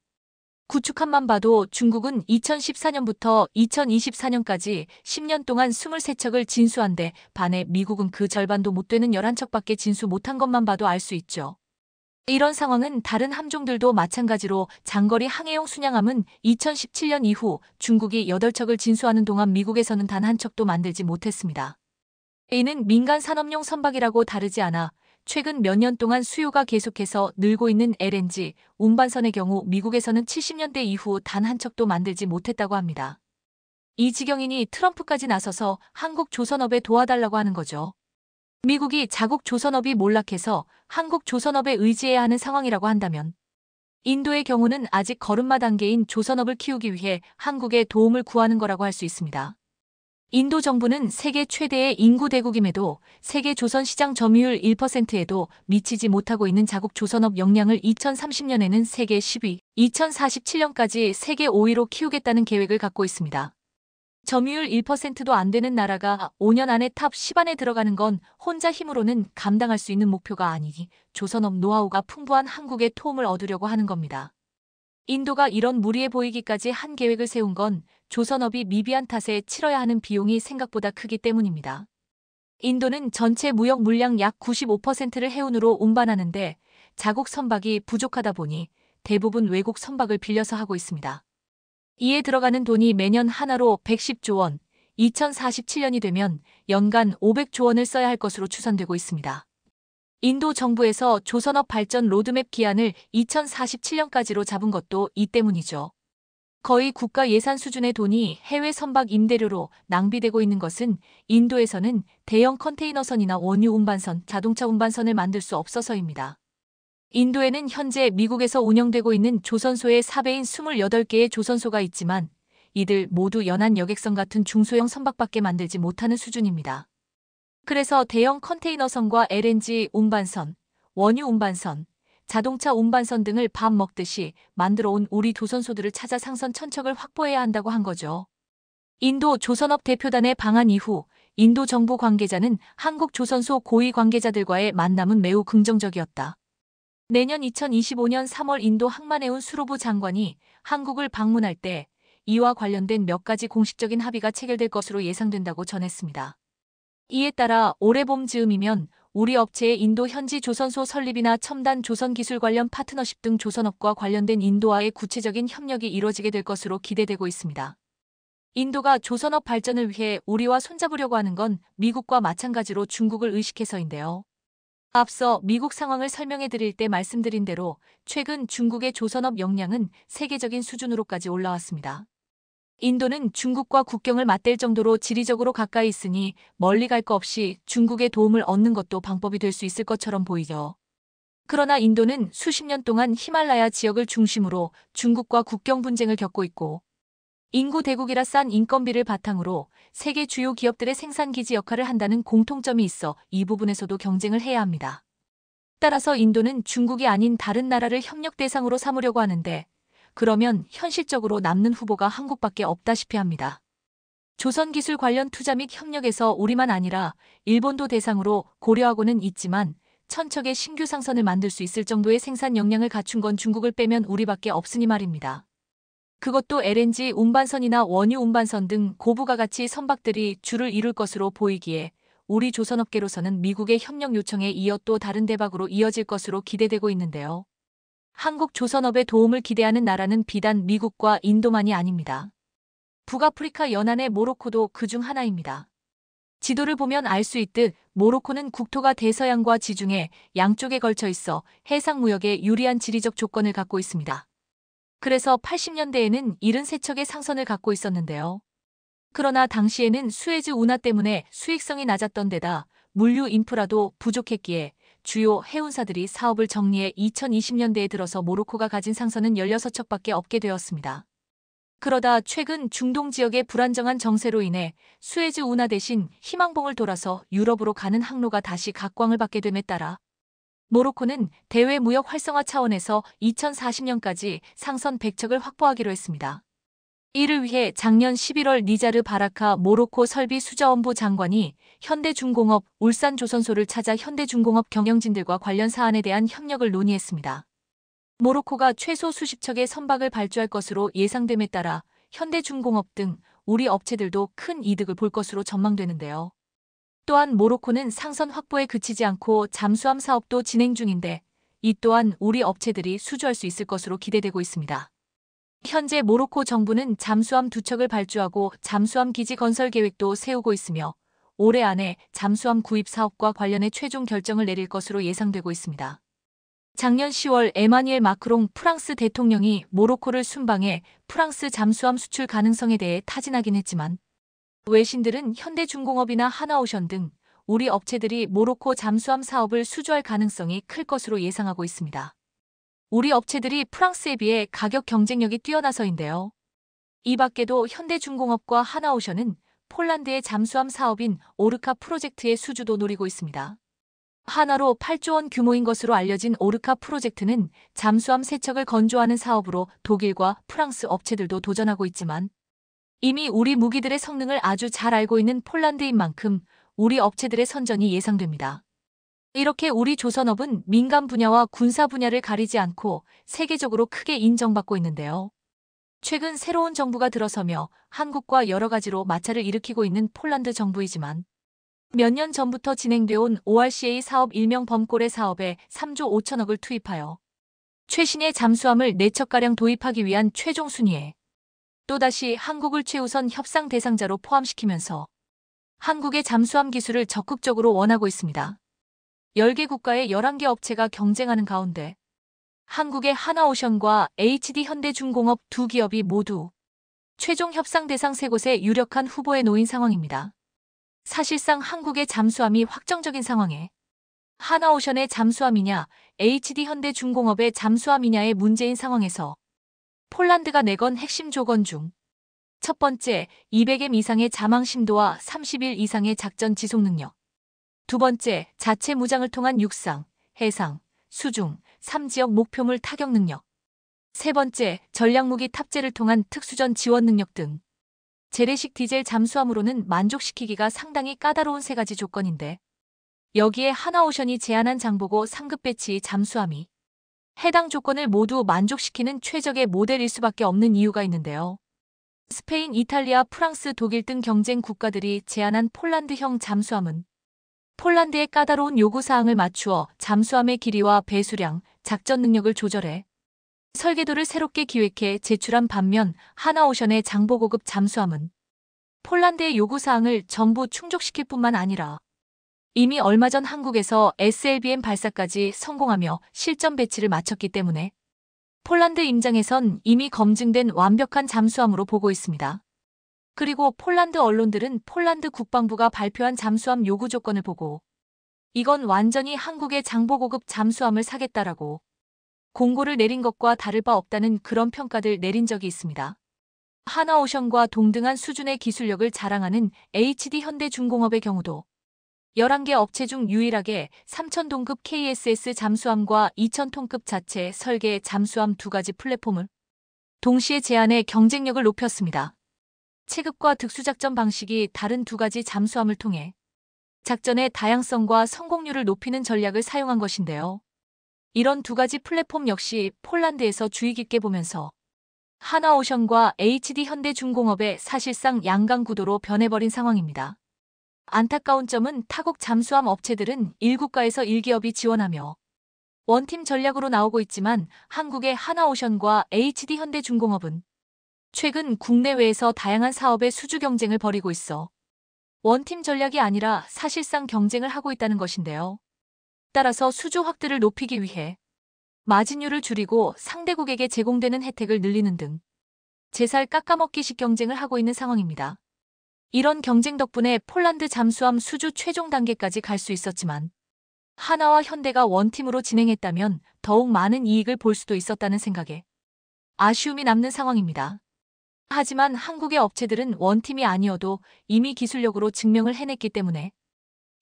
구축함만 봐도 중국은 2014년부터 2024년까지 10년 동안 23척을 진수한 데 반해 미국은 그 절반도 못 되는 11척밖에 진수 못한 것만 봐도 알 수 있죠. 이런 상황은 다른 함종들도 마찬가지로 장거리 항해용 순양함은 2017년 이후 중국이 8척을 진수하는 동안 미국에서는 단 한 척도 만들지 못했습니다. 이는 민간 산업용 선박이라고 다르지 않아 최근 몇 년 동안 수요가 계속해서 늘고 있는 LNG 운반선의 경우 미국에서는 70년대 이후 단 한 척도 만들지 못했다고 합니다. 이 지경이니 트럼프까지 나서서 한국 조선업에 도와달라고 하는 거죠. 미국이 자국 조선업이 몰락해서 한국 조선업에 의지해야 하는 상황이라고 한다면 인도의 경우는 아직 걸음마 단계인 조선업을 키우기 위해 한국의 도움을 구하는 거라고 할 수 있습니다. 인도 정부는 세계 최대의 인구 대국임에도 세계 조선 시장 점유율 1%에도 미치지 못하고 있는 자국 조선업 역량을 2030년에는 세계 10위, 2047년까지 세계 5위로 키우겠다는 계획을 갖고 있습니다. 점유율 1%도 안 되는 나라가 5년 안에 탑 10 안에 들어가는 건 혼자 힘으로는 감당할 수 있는 목표가 아니니 조선업 노하우가 풍부한 한국의 도움을 얻으려고 하는 겁니다. 인도가 이런 무리해 보이기까지 한 계획을 세운 건 조선업이 미비한 탓에 치러야 하는 비용이 생각보다 크기 때문입니다. 인도는 전체 무역 물량 약 95%를 해운으로 운반하는데 자국 선박이 부족하다 보니 대부분 외국 선박을 빌려서 하고 있습니다. 이에 들어가는 돈이 매년 하나로 110조 원, 2047년이 되면 연간 500조 원을 써야 할 것으로 추산되고 있습니다. 인도 정부에서 조선업 발전 로드맵 기한을 2047년까지로 잡은 것도 이 때문이죠. 거의 국가 예산 수준의 돈이 해외 선박 임대료로 낭비되고 있는 것은 인도에서는 대형 컨테이너선이나 원유 운반선, 자동차 운반선을 만들 수 없어서입니다. 인도에는 현재 미국에서 운영되고 있는 조선소의 4배인 28개의 조선소가 있지만 이들 모두 연안 여객선 같은 중소형 선박밖에 만들지 못하는 수준입니다. 그래서 대형 컨테이너선과 LNG 운반선, 원유 운반선, 자동차 운반선 등을 밥 먹듯이 만들어 온 우리 조선소들을 찾아 상선 천척을 확보해야 한다고 한 거죠. 인도 조선업 대표단의 방한 이후 인도 정부 관계자는 한국 조선소 고위 관계자들과의 만남은 매우 긍정적이었다. 내년 2025년 3월 인도 항만해운 수로부 장관이 한국을 방문할 때 이와 관련된 몇 가지 공식적인 합의가 체결될 것으로 예상된다고 전했습니다. 이에 따라 올해 봄 즈음이면 우리 업체의 인도 현지 조선소 설립이나 첨단 조선 기술 관련 파트너십 등 조선업과 관련된 인도와의 구체적인 협력이 이뤄지게 될 것으로 기대되고 있습니다. 인도가 조선업 발전을 위해 우리와 손잡으려고 하는 건 미국과 마찬가지로 중국을 의식해서인데요. 앞서 미국 상황을 설명해 드릴 때 말씀드린 대로 최근 중국의 조선업 역량은 세계적인 수준으로까지 올라왔습니다. 인도는 중국과 국경을 맞댈 정도로 지리적으로 가까이 있으니 멀리 갈 거 없이 중국의 도움을 얻는 것도 방법이 될 수 있을 것처럼 보이죠. 그러나 인도는 수십 년 동안 히말라야 지역을 중심으로 중국과 국경 분쟁을 겪고 있고 인구 대국이라 싼 인건비를 바탕으로 세계 주요 기업들의 생산기지 역할을 한다는 공통점이 있어 이 부분에서도 경쟁을 해야 합니다. 따라서 인도는 중국이 아닌 다른 나라를 협력 대상으로 삼으려고 하는데 그러면 현실적으로 남는 후보가 한국밖에 없다시피 합니다. 조선기술 관련 투자 및 협력에서 우리만 아니라 일본도 대상으로 고려하고는 있지만 천척의 신규 상선을 만들 수 있을 정도의 생산 역량을 갖춘 건 중국을 빼면 우리밖에 없으니 말입니다. 그것도 LNG 운반선이나 원유 운반선 등 고부가 가치 선박들이 주를 이룰 것으로 보이기에 우리 조선업계로서는 미국의 협력 요청에 이어 또 다른 대박으로 이어질 것으로 기대되고 있는데요. 한국 조선업의 도움을 기대하는 나라는 비단 미국과 인도만이 아닙니다. 북아프리카 연안의 모로코도 그중 하나입니다. 지도를 보면 알 수 있듯 모로코는 국토가 대서양과 지중해 양쪽에 걸쳐 있어 해상 무역에 유리한 지리적 조건을 갖고 있습니다. 그래서 80년대에는 73척의 상선을 갖고 있었는데요. 그러나 당시에는 수에즈 운하 때문에 수익성이 낮았던 데다 물류 인프라도 부족했기에 주요 해운사들이 사업을 정리해 2020년대에 들어서 모로코가 가진 상선은 16척밖에 없게 되었습니다. 그러다 최근 중동 지역의 불안정한 정세로 인해 수에즈 운하 대신 희망봉을 돌아서 유럽으로 가는 항로가 다시 각광을 받게 됨에 따라 모로코는 대외 무역 활성화 차원에서 2040년까지 상선 100척을 확보하기로 했습니다. 이를 위해 작년 11월 니자르 바라카 모로코 설비 수자원부 장관이 현대중공업 울산조선소를 찾아 현대중공업 경영진들과 관련 사안에 대한 협력을 논의했습니다. 모로코가 최소 수십 척의 선박을 발주할 것으로 예상됨에 따라 현대중공업 등 우리 업체들도 큰 이득을 볼 것으로 전망되는데요. 또한 모로코는 상선 확보에 그치지 않고 잠수함 사업도 진행 중인데 이 또한 우리 업체들이 수주할 수 있을 것으로 기대되고 있습니다. 현재 모로코 정부는 잠수함 2척을 발주하고 잠수함 기지 건설 계획도 세우고 있으며 올해 안에 잠수함 구입 사업과 관련해 최종 결정을 내릴 것으로 예상되고 있습니다. 작년 10월 에마니엘 마크롱 프랑스 대통령이 모로코를 순방해 프랑스 잠수함 수출 가능성에 대해 타진하긴 했지만 외신들은 현대중공업이나 하나오션 등 우리 업체들이 모로코 잠수함 사업을 수주할 가능성이 클 것으로 예상하고 있습니다. 우리 업체들이 프랑스에 비해 가격 경쟁력이 뛰어나서인데요. 이 밖에도 현대중공업과 하나오션은 폴란드의 잠수함 사업인 오르카 프로젝트의 수주도 노리고 있습니다. 하나로 8조 원 규모인 것으로 알려진 오르카 프로젝트는 잠수함 세척을 건조하는 사업으로 독일과 프랑스 업체들도 도전하고 있지만 이미 우리 무기들의 성능을 아주 잘 알고 있는 폴란드인 만큼 우리 업체들의 선전이 예상됩니다. 이렇게 우리 조선업은 민간 분야와 군사 분야를 가리지 않고 세계적으로 크게 인정받고 있는데요. 최근 새로운 정부가 들어서며 한국과 여러 가지로 마찰을 일으키고 있는 폴란드 정부이지만 몇 년 전부터 진행되어 온 ORCA 사업 일명 범고래 사업에 3조 5천억을 투입하여 최신의 잠수함을 4척가량 도입하기 위한 최종 순위에 또다시 한국을 최우선 협상 대상자로 포함시키면서 한국의 잠수함 기술을 적극적으로 원하고 있습니다. 10개 국가의 11개 업체가 경쟁하는 가운데 한국의 하나오션과 HD 현대중공업 두 기업이 모두 최종 협상 대상 3곳에 유력한 후보에 놓인 상황입니다. 사실상 한국의 잠수함이 확정적인 상황에 하나오션의 잠수함이냐 HD 현대중공업의 잠수함이냐의 문제인 상황에서 폴란드가 내건 핵심 조건 중 첫 번째, 200m 이상의 자망 심도와 30일 이상의 작전 지속 능력. 두 번째, 자체 무장을 통한 육상, 해상, 수중, 3지역 목표물 타격 능력. 세 번째, 전략무기 탑재를 통한 특수전 지원 능력 등 재래식 디젤 잠수함으로는 만족시키기가 상당히 까다로운 3가지 조건인데 여기에 하나오션이 제안한 장보고 상급 배치 잠수함이 해당 조건을 모두 만족시키는 최적의 모델일 수밖에 없는 이유가 있는데요. 스페인, 이탈리아, 프랑스, 독일 등 경쟁 국가들이 제안한 폴란드형 잠수함은 폴란드의 까다로운 요구사항을 맞추어 잠수함의 길이와 배수량, 작전 능력을 조절해 설계도를 새롭게 기획해 제출한 반면 하나오션의 장보고급 잠수함은 폴란드의 요구사항을 전부 충족시킬 뿐만 아니라 이미 얼마 전 한국에서 SLBM 발사까지 성공하며 실전 배치를 마쳤기 때문에 폴란드 임장에선 이미 검증된 완벽한 잠수함으로 보고 있습니다. 그리고 폴란드 언론들은 폴란드 국방부가 발표한 잠수함 요구 조건을 보고 이건 완전히 한국의 장보고급 잠수함을 사겠다라고 공고를 내린 것과 다를 바 없다는 그런 평가들 내린 적이 있습니다. 하나오션과 동등한 수준의 기술력을 자랑하는 HD 현대중공업의 경우도 11개 업체 중 유일하게 3,000톤급 KSS 잠수함과 2,000톤급 자체 설계 잠수함 2가지 플랫폼을 동시에 제안해 경쟁력을 높였습니다. 체급과 특수작전 방식이 다른 2가지 잠수함을 통해 작전의 다양성과 성공률을 높이는 전략을 사용한 것인데요. 이런 2가지 플랫폼 역시 폴란드에서 주의 깊게 보면서 하나오션과 HD 현대중공업의 사실상 양강 구도로 변해버린 상황입니다. 안타까운 점은 타국 잠수함 업체들은 1국가에서 1기업이 지원하며 원팀 전략으로 나오고 있지만 한국의 하나오션과 HD 현대중공업은 최근 국내외에서 다양한 사업의 수주 경쟁을 벌이고 있어 원팀 전략이 아니라 사실상 경쟁을 하고 있다는 것인데요. 따라서 수주 확대를 높이기 위해 마진율을 줄이고 상대국에게 제공되는 혜택을 늘리는 등 제살 깎아먹기식 경쟁을 하고 있는 상황입니다. 이런 경쟁 덕분에 폴란드 잠수함 수주 최종 단계까지 갈 수 있었지만 하나와 현대가 원팀으로 진행했다면 더욱 많은 이익을 볼 수도 있었다는 생각에 아쉬움이 남는 상황입니다. 하지만 한국의 업체들은 원팀이 아니어도 이미 기술력으로 증명을 해냈기 때문에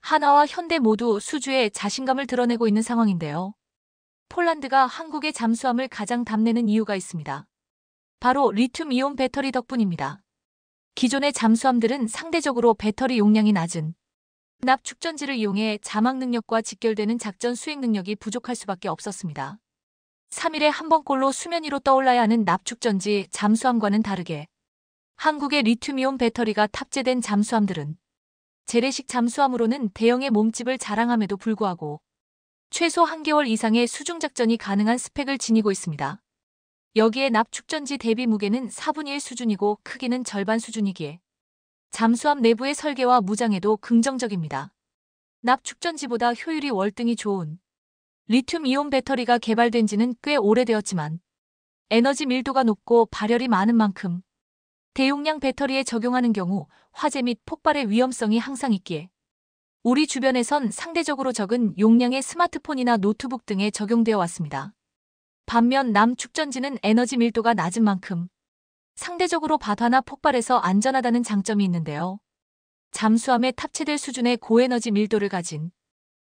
하나와 현대 모두 수주에 자신감을 드러내고 있는 상황인데요. 폴란드가 한국의 잠수함을 가장 탐내는 이유가 있습니다. 바로 리튬이온 배터리 덕분입니다. 기존의 잠수함들은 상대적으로 배터리 용량이 낮은 납축전지를 이용해 자막 능력과 직결되는 작전 수행 능력이 부족할 수밖에 없었습니다. 3일에 한 번꼴로 수면 위로 떠올라야 하는 납축전지 잠수함과는 다르게 한국의 리튬이온 배터리가 탑재된 잠수함들은 재래식 잠수함으로는 대형의 몸집을 자랑함에도 불구하고 최소 1개월 이상의 수중작전이 가능한 스펙을 지니고 있습니다. 여기에 납축전지 대비 무게는 4분의 1 수준이고 크기는 절반 수준이기에 잠수함 내부의 설계와 무장에도 긍정적입니다. 납축전지보다 효율이 월등히 좋은 리튬이온 배터리가 개발된 지는 꽤 오래되었지만 에너지 밀도가 높고 발열이 많은 만큼 대용량 배터리에 적용하는 경우 화재 및 폭발의 위험성이 항상 있기에 우리 주변에선 상대적으로 적은 용량의 스마트폰이나 노트북 등에 적용되어 왔습니다. 반면 남축전지는 에너지 밀도가 낮은 만큼 상대적으로 발화나 폭발에서 안전하다는 장점이 있는데요. 잠수함에 탑재될 수준의 고에너지 밀도를 가진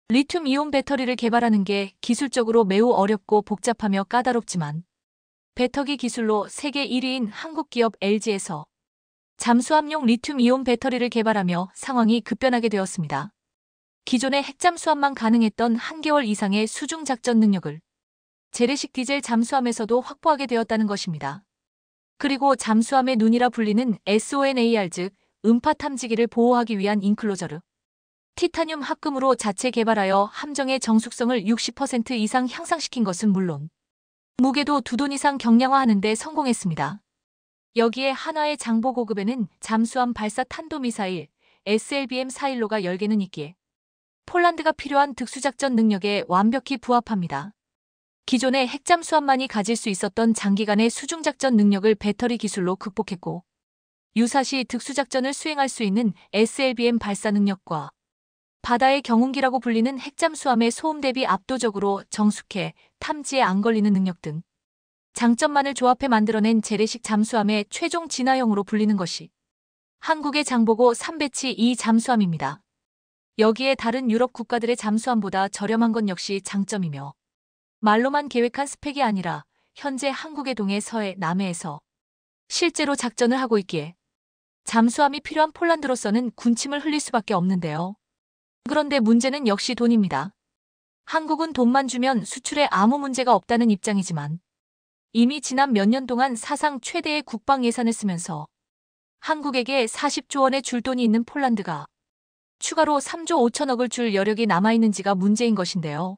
리튬이온 배터리를 개발하는 게 기술적으로 매우 어렵고 복잡하며 까다롭지만 배터기 기술로 세계 1위인 한국 기업 LG에서 잠수함용 리튬이온 배터리를 개발하며 상황이 급변하게 되었습니다. 기존의 핵잠수함만 가능했던 한개월 이상의 수중 작전 능력을 재래식 디젤 잠수함에서도 확보하게 되었다는 것입니다. 그리고 잠수함의 눈이라 불리는 SONAR 즉 음파 탐지기를 보호하기 위한 인클로저를 티타늄 합금으로 자체 개발하여 함정의 정숙성을 60% 이상 향상시킨 것은 물론 무게도 2톤 이상 경량화하는 데 성공했습니다. 여기에 한화의 장보 고급에는 잠수함 발사 탄도미사일 SLBM-415가 10개는 있기에 폴란드가 필요한 특수작전 능력에 완벽히 부합합니다. 기존의 핵잠수함만이 가질 수 있었던 장기간의 수중작전 능력을 배터리 기술로 극복했고 유사시 특수작전을 수행할 수 있는 SLBM 발사 능력과 바다의 경운기라고 불리는 핵잠수함의 소음 대비 압도적으로 정숙해 탐지에 안 걸리는 능력 등 장점만을 조합해 만들어낸 재래식 잠수함의 최종 진화형으로 불리는 것이 한국의 장보고 3배치 2 잠수함입니다. 여기에 다른 유럽 국가들의 잠수함보다 저렴한 건 역시 장점이며 말로만 계획한 스펙이 아니라 현재 한국의 동해, 서해, 남해에서 실제로 작전을 하고 있기에 잠수함이 필요한 폴란드로서는 군침을 흘릴 수밖에 없는데요. 그런데 문제는 역시 돈입니다. 한국은 돈만 주면 수출에 아무 문제가 없다는 입장이지만 이미 지난 몇 년 동안 사상 최대의 국방 예산을 쓰면서 한국에게 40조 원의 줄 돈이 있는 폴란드가 추가로 3조 5천억을 줄 여력이 남아있는지가 문제인 것인데요.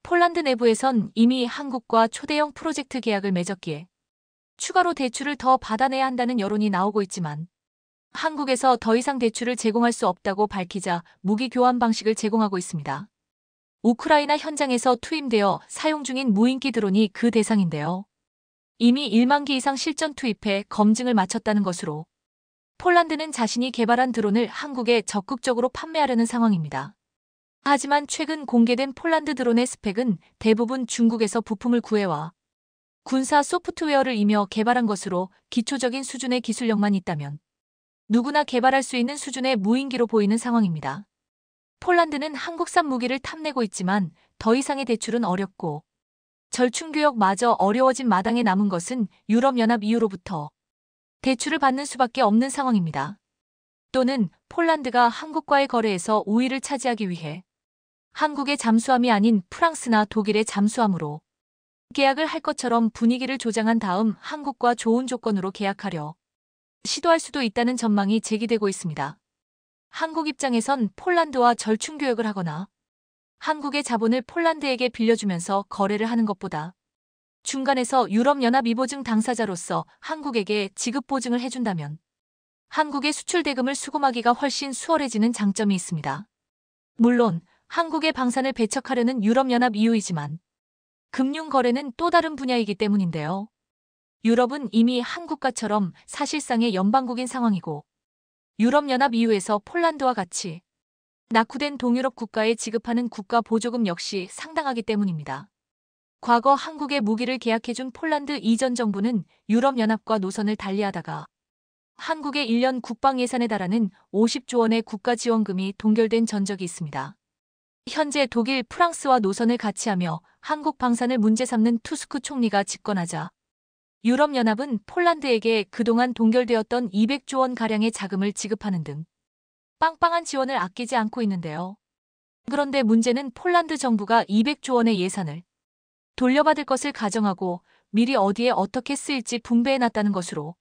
폴란드 내부에선 이미 한국과 초대형 프로젝트 계약을 맺었기에 추가로 대출을 더 받아내야 한다는 여론이 나오고 있지만 한국에서 더 이상 대출을 제공할 수 없다고 밝히자 무기 교환 방식을 제공하고 있습니다. 우크라이나 현장에서 투입되어 사용 중인 무인기 드론이 그 대상인데요. 이미 1만 기 이상 실전 투입해 검증을 마쳤다는 것으로 폴란드는 자신이 개발한 드론을 한국에 적극적으로 판매하려는 상황입니다. 하지만 최근 공개된 폴란드 드론의 스펙은 대부분 중국에서 부품을 구해와 군사 소프트웨어를 이며 개발한 것으로 기초적인 수준의 기술력만 있다면 누구나 개발할 수 있는 수준의 무인기로 보이는 상황입니다. 폴란드는 한국산 무기를 탐내고 있지만 더 이상의 대출은 어렵고 절충교역마저 어려워진 마당에 남은 것은 유럽연합 EU로부터 대출을 받는 수밖에 없는 상황입니다. 또는 폴란드가 한국과의 거래에서 우위를 차지하기 위해 한국의 잠수함이 아닌 프랑스나 독일의 잠수함으로 계약을 할 것처럼 분위기를 조장한 다음 한국과 좋은 조건으로 계약하려 시도할 수도 있다는 전망이 제기되고 있습니다. 한국 입장에선 폴란드와 절충교역을 하거나 한국의 자본을 폴란드에게 빌려주면서 거래를 하는 것보다 중간에서 유럽연합 이보증 당사자로서 한국에게 지급 보증을 해준다면 한국의 수출 대금을 수금하기가 훨씬 수월해지는 장점이 있습니다. 물론 한국의 방산을 배척하려는 유럽연합 EU이지만 금융 거래는 또 다른 분야이기 때문인데요. 유럽은 이미 한국과처럼 사실상의 연방국인 상황이고 유럽연합 EU에서 폴란드와 같이 낙후된 동유럽 국가에 지급하는 국가 보조금 역시 상당하기 때문입니다. 과거 한국에 무기를 계약해준 폴란드 이전 정부는 유럽연합과 노선을 달리하다가 한국의 1년 국방 예산에 달하는 50조 원의 국가 지원금이 동결된 전적이 있습니다. 현재 독일, 프랑스와 노선을 같이 하며 한국 방산을 문제 삼는 투스크 총리가 집권하자 유럽연합은 폴란드에게 그동안 동결되었던 200조 원가량의 자금을 지급하는 등 빵빵한 지원을 아끼지 않고 있는데요. 그런데 문제는 폴란드 정부가 200조 원의 예산을 돌려받을 것을 가정하고 미리 어디에 어떻게 쓰일지 분배해놨다는 것으로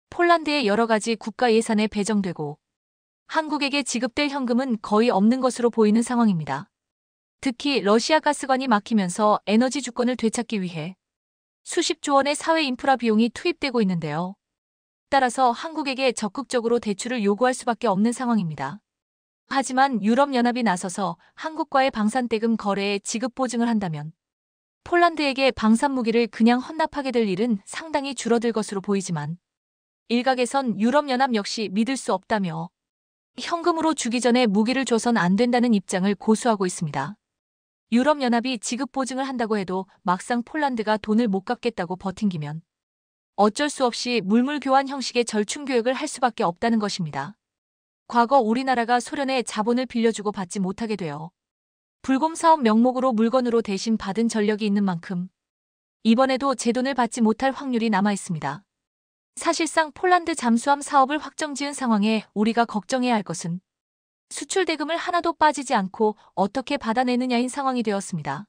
폴란드의 여러 가지 국가 예산에 배정되고 한국에게 지급될 현금은 거의 없는 것으로 보이는 상황입니다. 특히 러시아 가스관이 막히면서 에너지 주권을 되찾기 위해 수십조 원의 사회 인프라 비용이 투입되고 있는데요. 따라서 한국에게 적극적으로 대출을 요구할 수밖에 없는 상황입니다. 하지만 유럽연합이 나서서 한국과의 방산대금 거래에 지급 보증을 한다면 폴란드에게 방산무기를 그냥 헌납하게 될 일은 상당히 줄어들 것으로 보이지만 일각에선 유럽연합 역시 믿을 수 없다며 현금으로 주기 전에 무기를 줘선 안 된다는 입장을 고수하고 있습니다. 유럽연합이 지급 보증을 한다고 해도 막상 폴란드가 돈을 못 갚겠다고 버팅기면 어쩔 수 없이 물물 교환 형식의 절충 교역을 할 수밖에 없다는 것입니다. 과거 우리나라가 소련에 자본을 빌려주고 받지 못하게 되어 불곰 사업 명목으로 물건으로 대신 받은 전력이 있는 만큼 이번에도 제 돈을 받지 못할 확률이 남아 있습니다. 사실상 폴란드 잠수함 사업을 확정지은 상황에 우리가 걱정해야 할 것은 수출 대금을 하나도 빠지지 않고 어떻게 받아내느냐인 상황이 되었습니다.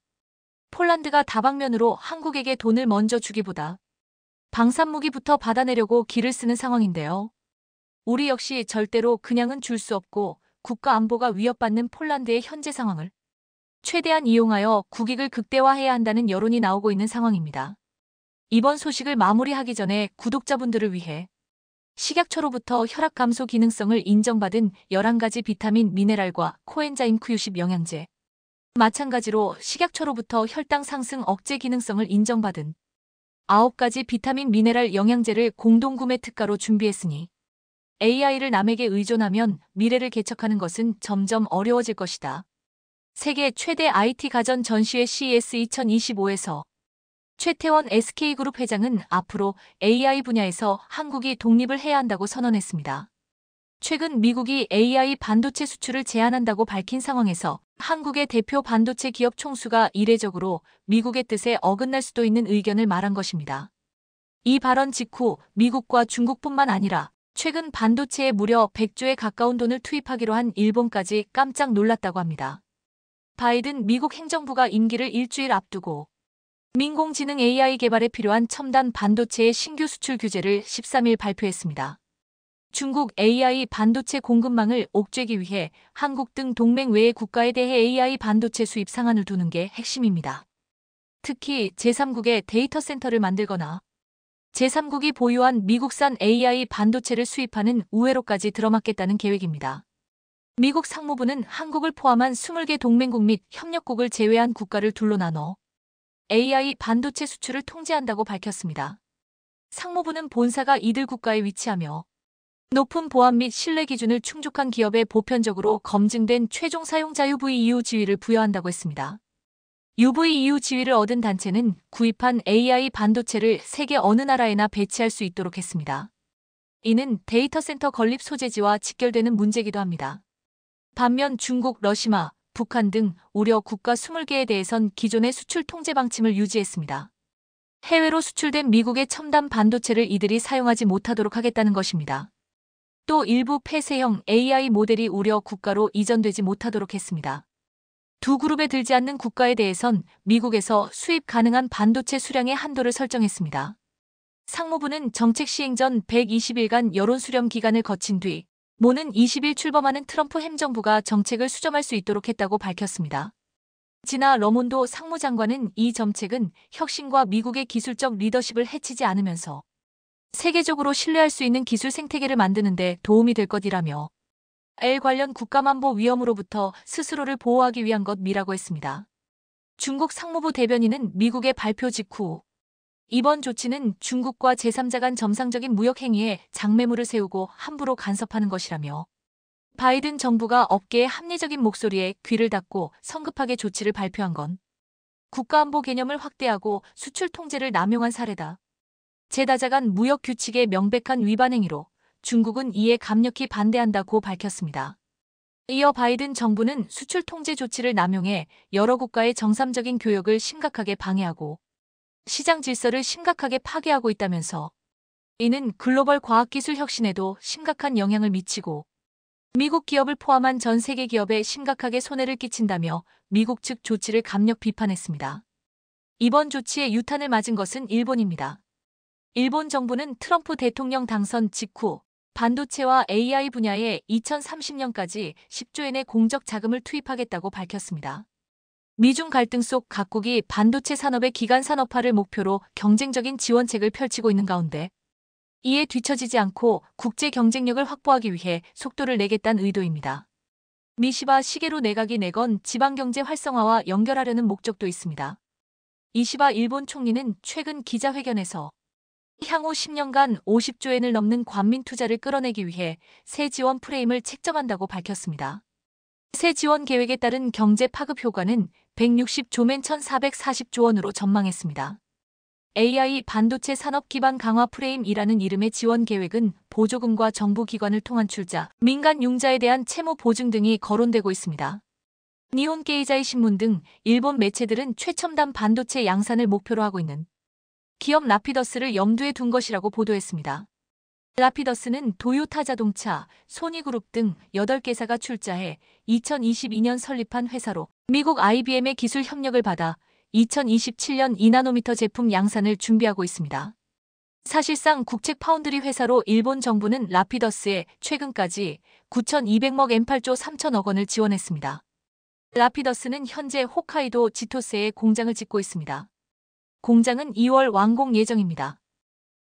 폴란드가 다방면으로 한국에게 돈을 먼저 주기보다 방산무기부터 받아내려고 기를 쓰는 상황인데요. 우리 역시 절대로 그냥은 줄 수 없고 국가 안보가 위협받는 폴란드의 현재 상황을 최대한 이용하여 국익을 극대화해야 한다는 여론이 나오고 있는 상황입니다. 이번 소식을 마무리하기 전에 구독자분들을 위해 식약처로부터 혈압 감소 기능성을 인정받은 11가지 비타민, 미네랄과 코엔자임 Q10 영양제, 마찬가지로 식약처로부터 혈당 상승 억제 기능성을 인정받은 9가지 비타민, 미네랄 영양제를 공동구매 특가로 준비했으니 AI를 남에게 의존하면 미래를 개척하는 것은 점점 어려워질 것이다. 세계 최대 IT 가전 전시회 CES 2025에서 최태원 SK그룹 회장은 앞으로 AI 분야에서 한국이 독립을 해야 한다고 선언했습니다. 최근 미국이 AI 반도체 수출을 제한한다고 밝힌 상황에서 한국의 대표 반도체 기업 총수가 이례적으로 미국의 뜻에 어긋날 수도 있는 의견을 말한 것입니다. 이 발언 직후 미국과 중국뿐만 아니라 최근 반도체에 무려 100조에 가까운 돈을 투입하기로 한 일본까지 깜짝 놀랐다고 합니다. 바이든 미국 행정부가 임기를 일주일 앞두고 인공지능 AI 개발에 필요한 첨단 반도체의 신규 수출 규제를 13일 발표했습니다. 중국 AI 반도체 공급망을 옥죄기 위해 한국 등 동맹 외의 국가에 대해 AI 반도체 수입 상한을 두는 게 핵심입니다. 특히 제3국에 데이터 센터를 만들거나 제3국이 보유한 미국산 AI 반도체를 수입하는 우회로까지 들어맞겠다는 계획입니다. 미국 상무부는 한국을 포함한 20개 동맹국 및 협력국을 제외한 국가를 둘로 나눠 AI 반도체 수출을 통제한다고 밝혔습니다. 상무부는 본사가 이들 국가에 위치하며 높은 보안 및 신뢰 기준을 충족한 기업에 보편적으로 검증된 최종 사용자 UVEU 지위를 부여한다고 했습니다. UVEU 지위를 얻은 단체는 구입한 AI 반도체를 세계 어느 나라에나 배치할 수 있도록 했습니다. 이는 데이터 센터 건립 소재지와 직결되는 문제이기도 합니다. 반면 중국, 러시아, 북한 등 우려 국가 20개에 대해선 기존의 수출 통제 방침을 유지했습니다. 해외로 수출된 미국의 첨단 반도체를 이들이 사용하지 못하도록 하겠다는 것입니다. 또 일부 폐쇄형 AI 모델이 우려 국가로 이전되지 못하도록 했습니다. 두 그룹에 들지 않는 국가에 대해선 미국에서 수입 가능한 반도체 수량의 한도를 설정했습니다. 상무부는 정책 시행 전 120일간 여론 수렴 기간을 거친 뒤 모는 20일 출범하는 트럼프 행정부가 정책을 수정할 수 있도록 했다고 밝혔습니다. 지나 러몬도 상무장관은 이 정책은 혁신과 미국의 기술적 리더십을 해치지 않으면서 세계적으로 신뢰할 수 있는 기술 생태계를 만드는 데 도움이 될 것이라며 관련 국가만보 위험으로부터 스스로를 보호하기 위한 것이라고 했습니다. 중국 상무부 대변인은 미국의 발표 직후 이번 조치는 중국과 제3자 간 정상적인 무역 행위에 장매물을 세우고 함부로 간섭하는 것이라며 바이든 정부가 업계의 합리적인 목소리에 귀를 닫고 성급하게 조치를 발표한 건 국가안보 개념을 확대하고 수출 통제를 남용한 사례다. 제3자 간 무역 규칙의 명백한 위반 행위로 중국은 이에 강력히 반대한다고 밝혔습니다. 이어 바이든 정부는 수출 통제 조치를 남용해 여러 국가의 정상적인 교역을 심각하게 방해하고 시장 질서를 심각하게 파괴하고 있다면서 이는 글로벌 과학기술 혁신에도 심각한 영향을 미치고 미국 기업을 포함한 전 세계 기업에 심각하게 손해를 끼친다며 미국 측 조치를 강력 비판했습니다. 이번 조치에 유탄을 맞은 것은 일본입니다. 일본 정부는 트럼프 대통령 당선 직후 반도체와 AI 분야에 2030년까지 10조엔의 공적 자금을 투입하겠다고 밝혔습니다. 미중 갈등 속 각국이 반도체 산업의 기간 산업화를 목표로 경쟁적인 지원책을 펼치고 있는 가운데 이에 뒤처지지 않고 국제 경쟁력을 확보하기 위해 속도를 내겠다는 의도입니다. 미시바 시게루 내각이 내건 지방경제 활성화와 연결하려는 목적도 있습니다. 이시바 일본 총리는 최근 기자회견에서 향후 10년간 50조엔을 넘는 관민 투자를 끌어내기 위해 새 지원 프레임을 책정한다고 밝혔습니다. 새 지원 계획에 따른 경제 파급 효과는 160조엔 1,440조 원으로 전망했습니다. AI 반도체 산업 기반 강화 프레임이라는 이름의 지원 계획은 보조금과 정부 기관을 통한 출자, 민간 융자에 대한 채무 보증 등이 거론되고 있습니다. 니혼 게이자이 신문 등 일본 매체들은 최첨단 반도체 양산을 목표로 하고 있는 기업 라피더스를 염두에 둔 것이라고 보도했습니다. 라피더스는 도요타 자동차, 소니그룹 등 8개사가 출자해 2022년 설립한 회사로 미국 IBM의 기술 협력을 받아 2027년 2나노미터 제품 양산을 준비하고 있습니다. 사실상 국책 파운드리 회사로 일본 정부는 라피더스에 최근까지 9,200억 엔 8조 3천억 원을 지원했습니다. 라피더스는 현재 홋카이도 지토세에 공장을 짓고 있습니다. 공장은 2월 완공 예정입니다.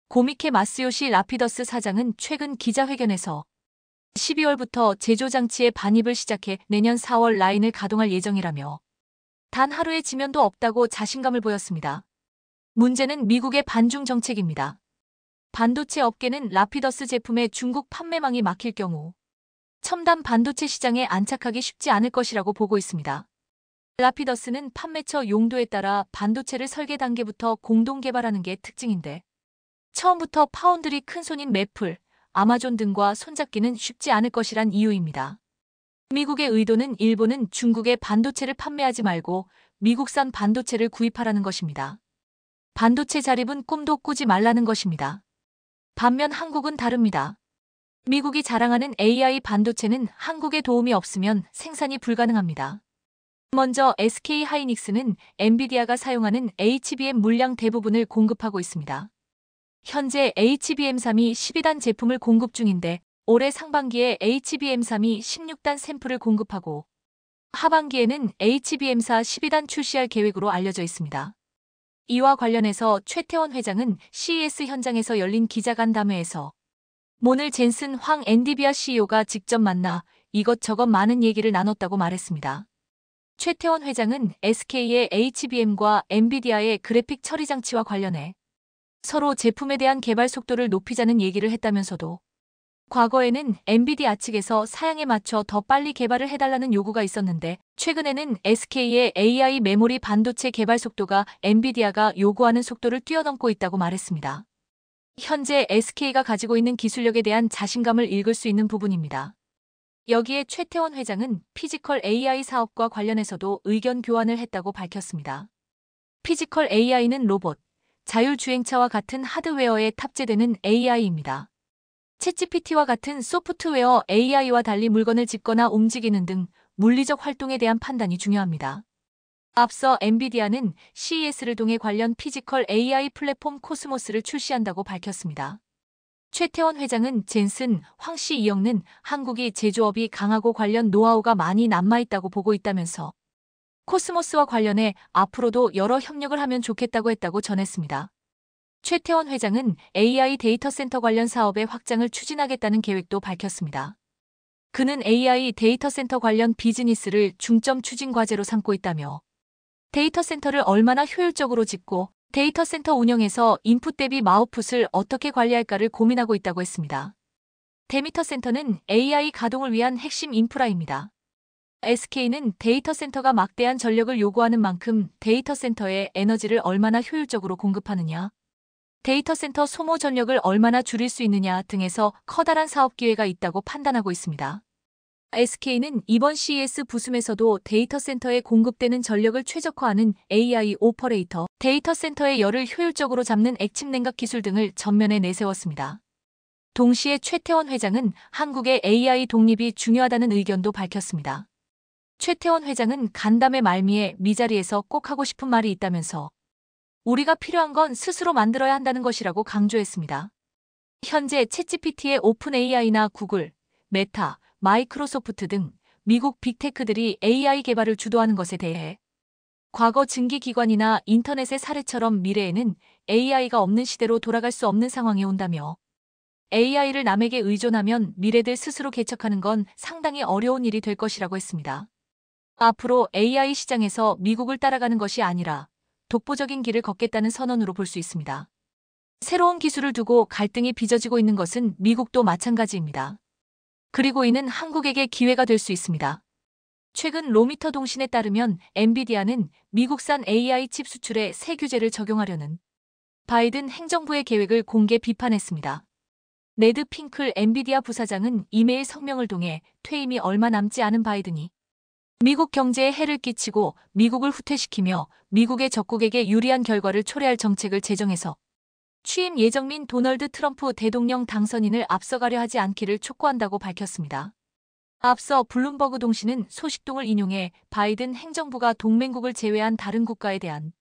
고미케 마스요시 라피더스 사장은 최근 기자회견에서 12월부터 제조장치의 반입을 시작해 내년 4월 라인을 가동할 예정이라며 단 하루의 지면도 없다고 자신감을 보였습니다. 문제는 미국의 반중 정책입니다. 반도체 업계는 라피더스 제품의 중국 판매망이 막힐 경우 첨단 반도체 시장에 안착하기 쉽지 않을 것이라고 보고 있습니다. 라피더스는 판매처 용도에 따라 반도체를 설계 단계부터 공동 개발하는 게 특징인데 처음부터 파운드리 큰손인 매플, 아마존 등과 손잡기는 쉽지 않을 것이란 이유입니다. 미국의 의도는 일본은 중국에 반도체를 판매하지 말고 미국산 반도체를 구입하라는 것입니다. 반도체 자립은 꿈도 꾸지 말라는 것입니다. 반면 한국은 다릅니다. 미국이 자랑하는 AI 반도체는 한국의 도움이 없으면 생산이 불가능합니다. 먼저 SK하이닉스는 엔비디아가 사용하는 HBM 물량 대부분을 공급하고 있습니다. 현재 HBM3이 12단 제품을 공급 중인데 올해 상반기에 HBM3이 16단 샘플을 공급하고 하반기에는 HBM4 12단 출시할 계획으로 알려져 있습니다. 이와 관련해서 최태원 회장은 CES 현장에서 열린 기자간담회에서 모늘 젠슨 황 엔디비아 CEO가 직접 만나 이것저것 많은 얘기를 나눴다고 말했습니다. 최태원 회장은 SK의 HBM과 엔비디아의 그래픽 처리 장치와 관련해 서로 제품에 대한 개발 속도를 높이자는 얘기를 했다면서도 과거에는 엔비디아 측에서 사양에 맞춰 더 빨리 개발을 해달라는 요구가 있었는데 최근에는 SK의 AI 메모리 반도체 개발 속도가 엔비디아가 요구하는 속도를 뛰어넘고 있다고 말했습니다. 현재 SK가 가지고 있는 기술력에 대한 자신감을 읽을 수 있는 부분입니다. 여기에 최태원 회장은 피지컬 AI 사업과 관련해서도 의견 교환을 했다고 밝혔습니다. 피지컬 AI는 로봇, 자율주행차와 같은 하드웨어에 탑재되는 AI입니다. 챗GPT와 같은 소프트웨어 AI와 달리 물건을 짚거나 움직이는 등 물리적 활동에 대한 판단이 중요합니다. 앞서 엔비디아는 CES를 통해 관련 피지컬 AI 플랫폼 코스모스를 출시한다고 밝혔습니다. 최태원 회장은 젠슨, 황씨 이영는 한국이 제조업이 강하고 관련 노하우가 많이 남아있다고 보고 있다면서 코스모스와 관련해 앞으로도 여러 협력을 하면 좋겠다고 했다고 전했습니다. 최태원 회장은 AI 데이터 센터 관련 사업의 확장을 추진하겠다는 계획도 밝혔습니다. 그는 AI 데이터 센터 관련 비즈니스를 중점 추진 과제로 삼고 있다며 데이터 센터를 얼마나 효율적으로 짓고 데이터 센터 운영에서 인풋 대비 아웃풋을 어떻게 관리할까를 고민하고 있다고 했습니다. 데미터 센터는 AI 가동을 위한 핵심 인프라입니다. SK는 데이터 센터가 막대한 전력을 요구하는 만큼 데이터 센터에 에너지를 얼마나 효율적으로 공급하느냐, 데이터 센터 소모 전력을 얼마나 줄일 수 있느냐 등에서 커다란 사업 기회가 있다고 판단하고 있습니다. SK는 이번 CES 부숨에서도 데이터 센터에 공급되는 전력을 최적화하는 AI 오퍼레이터, 데이터 센터의 열을 효율적으로 잡는 액침 냉각 기술 등을 전면에 내세웠습니다. 동시에 최태원 회장은 한국의 AI 독립이 중요하다는 의견도 밝혔습니다. 최태원 회장은 간담회 말미에 미자리에서 꼭 하고 싶은 말이 있다면서 우리가 필요한 건 스스로 만들어야 한다는 것이라고 강조했습니다. 현재 챗GPT의 오픈 AI나 구글, 메타, 마이크로소프트 등 미국 빅테크들이 AI 개발을 주도하는 것에 대해 과거 증기기관이나 인터넷의 사례처럼 미래에는 AI가 없는 시대로 돌아갈 수 없는 상황이 온다며 AI를 남에게 의존하면 미래를 스스로 개척하는 건 상당히 어려운 일이 될 것이라고 했습니다. 앞으로 AI 시장에서 미국을 따라가는 것이 아니라 독보적인 길을 걷겠다는 선언으로 볼 수 있습니다. 새로운 기술을 두고 갈등이 빚어지고 있는 것은 미국도 마찬가지입니다. 그리고 이는 한국에게 기회가 될 수 있습니다. 최근 로미터 통신에 따르면 엔비디아는 미국산 AI 칩 수출에 새 규제를 적용하려는 바이든 행정부의 계획을 공개 비판했습니다. 네드 핑클 엔비디아 부사장은 이메일 성명을 통해 퇴임이 얼마 남지 않은 바이든이 미국 경제에 해를 끼치고 미국을 후퇴시키며 미국의 적국에게 유리한 결과를 초래할 정책을 제정해서 취임 예정민 도널드 트럼프 대통령 당선인을 앞서가려 하지 않기를 촉구한다고 밝혔습니다. 앞서 블룸버그 통신은 소식통을 인용해 바이든 행정부가 동맹국을 제외한 다른 국가에 대한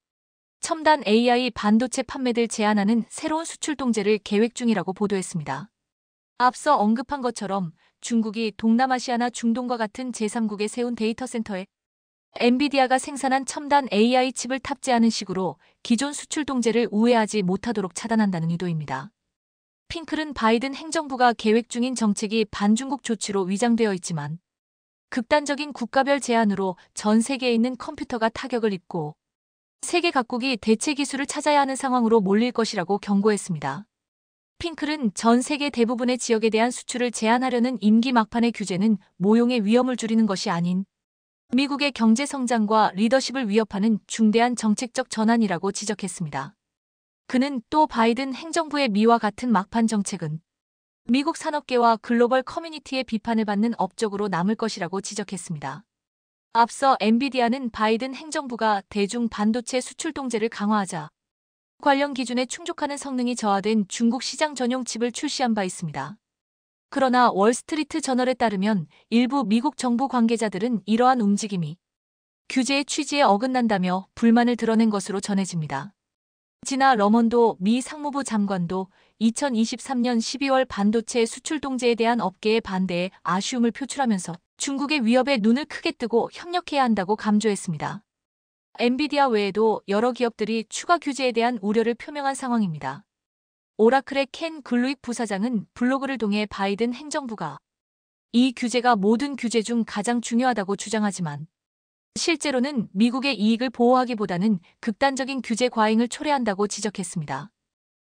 첨단 AI 반도체 판매를 제한하는 새로운 수출 통제를 계획 중이라고 보도했습니다. 앞서 언급한 것처럼 중국이 동남아시아나 중동과 같은 제3국에 세운 데이터 센터에 엔비디아가 생산한 첨단 AI 칩을 탑재하는 식으로 기존 수출 통제를 우회하지 못하도록 차단한다는 의도입니다. 핑클은 바이든 행정부가 계획 중인 정책이 반중국 조치로 위장되어 있지만 극단적인 국가별 제한으로 전 세계에 있는 컴퓨터가 타격을 입고 세계 각국이 대체 기술을 찾아야 하는 상황으로 몰릴 것이라고 경고했습니다. 핑클은 전 세계 대부분의 지역에 대한 수출을 제한하려는 임기 막판의 규제는 모용의 위험을 줄이는 것이 아닌 미국의 경제 성장과 리더십을 위협하는 중대한 정책적 전환이라고 지적했습니다. 그는 또 바이든 행정부의 미와 같은 막판 정책은 미국 산업계와 글로벌 커뮤니티의 비판을 받는 업적으로 남을 것이라고 지적했습니다. 앞서 엔비디아는 바이든 행정부가 대중 반도체 수출 통제를 강화하자 관련 기준에 충족하는 성능이 저하된 중국 시장 전용 칩을 출시한 바 있습니다. 그러나 월스트리트 저널에 따르면 일부 미국 정부 관계자들은 이러한 움직임이 규제의 취지에 어긋난다며 불만을 드러낸 것으로 전해집니다. 지나 러먼도 미 상무부 장관도 2023년 12월 반도체 수출 통제에 대한 업계의 반대에 아쉬움을 표출하면서 중국의 위협에 눈을 크게 뜨고 협력해야 한다고 강조했습니다. 엔비디아 외에도 여러 기업들이 추가 규제에 대한 우려를 표명한 상황입니다. 오라클의 켄 글루익 부사장은 블로그를 통해 바이든 행정부가 이 규제가 모든 규제 중 가장 중요하다고 주장하지만 실제로는 미국의 이익을 보호하기보다는 극단적인 규제 과잉을 초래한다고 지적했습니다.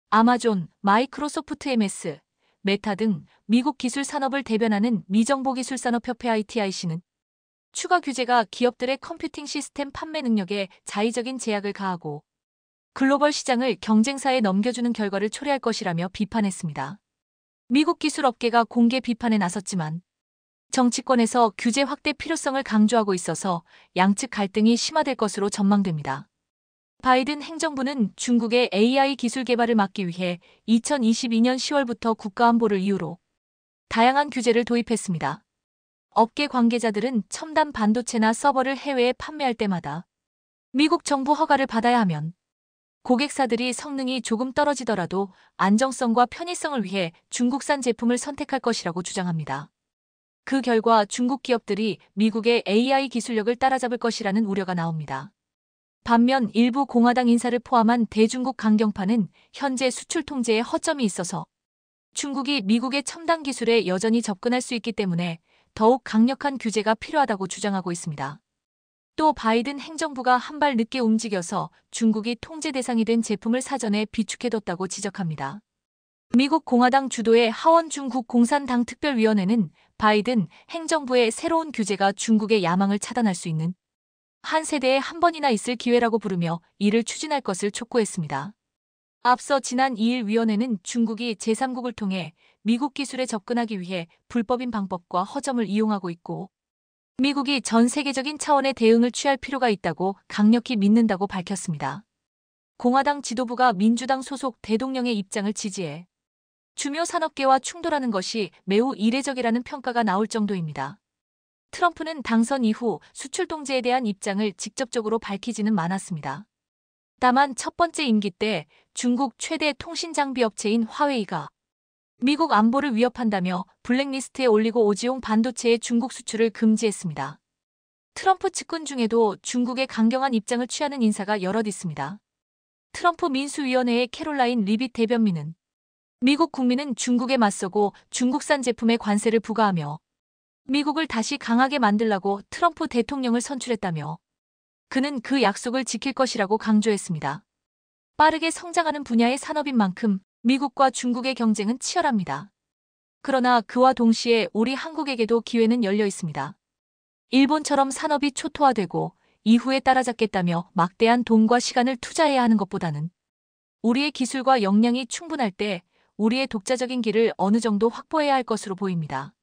아마존, 마이크로소프트 MS, 메타 등 미국 기술 산업을 대변하는 미정보기술산업협회 ITIC는 추가 규제가 기업들의 컴퓨팅 시스템 판매 능력에 자의적인 제약을 가하고 글로벌 시장을 경쟁사에 넘겨주는 결과를 초래할 것이라며 비판했습니다. 미국 기술업계가 공개 비판에 나섰지만 정치권에서 규제 확대 필요성을 강조하고 있어서 양측 갈등이 심화될 것으로 전망됩니다. 바이든 행정부는 중국의 AI 기술 개발을 막기 위해 2022년 10월부터 국가안보를 이유로 다양한 규제를 도입했습니다. 업계 관계자들은 첨단 반도체나 서버를 해외에 판매할 때마다 미국 정부 허가를 받아야 하면 고객사들이 성능이 조금 떨어지더라도 안정성과 편의성을 위해 중국산 제품을 선택할 것이라고 주장합니다. 그 결과 중국 기업들이 미국의 AI 기술력을 따라잡을 것이라는 우려가 나옵니다. 반면 일부 공화당 인사를 포함한 대중국 강경파는 현재 수출 통제에 허점이 있어서 중국이 미국의 첨단 기술에 여전히 접근할 수 있기 때문에 더욱 강력한 규제가 필요하다고 주장하고 있습니다. 또 바이든 행정부가 한 발 늦게 움직여서 중국이 통제 대상이 된 제품을 사전에 비축해뒀다고 지적합니다. 미국 공화당 주도의 하원 중국 공산당 특별위원회는 바이든 행정부의 새로운 규제가 중국의 야망을 차단할 수 있는 한 세대에 한 번이나 있을 기회라고 부르며 이를 추진할 것을 촉구했습니다. 앞서 지난 2일 위원회는 중국이 제3국을 통해 미국 기술에 접근하기 위해 불법인 방법과 허점을 이용하고 있고 미국이 전 세계적인 차원의 대응을 취할 필요가 있다고 강력히 믿는다고 밝혔습니다. 공화당 지도부가 민주당 소속 대통령의 입장을 지지해 주요 산업계와 충돌하는 것이 매우 이례적이라는 평가가 나올 정도입니다. 트럼프는 당선 이후 수출 통제에 대한 입장을 직접적으로 밝히지는 않았습니다. 다만 첫 번째 임기 때 중국 최대 통신 장비 업체인 화웨이가 미국 안보를 위협한다며 블랙리스트에 올리고 오지용 반도체의 중국 수출을 금지했습니다. 트럼프 측근 중에도 중국에 강경한 입장을 취하는 인사가 여럿 있습니다. 트럼프 민수위원회의 캐롤라인 리빗 대변인은 미국 국민은 중국에 맞서고 중국산 제품에 관세를 부과하며 미국을 다시 강하게 만들라고 트럼프 대통령을 선출했다며 그는 그 약속을 지킬 것이라고 강조했습니다. 빠르게 성장하는 분야의 산업인 만큼 미국과 중국의 경쟁은 치열합니다. 그러나 그와 동시에 우리 한국에게도 기회는 열려 있습니다. 일본처럼 산업이 초토화되고 이후에 따라잡겠다며 막대한 돈과 시간을 투자해야 하는 것보다는 우리의 기술과 역량이 충분할 때 우리의 독자적인 길을 어느 정도 확보해야 할 것으로 보입니다.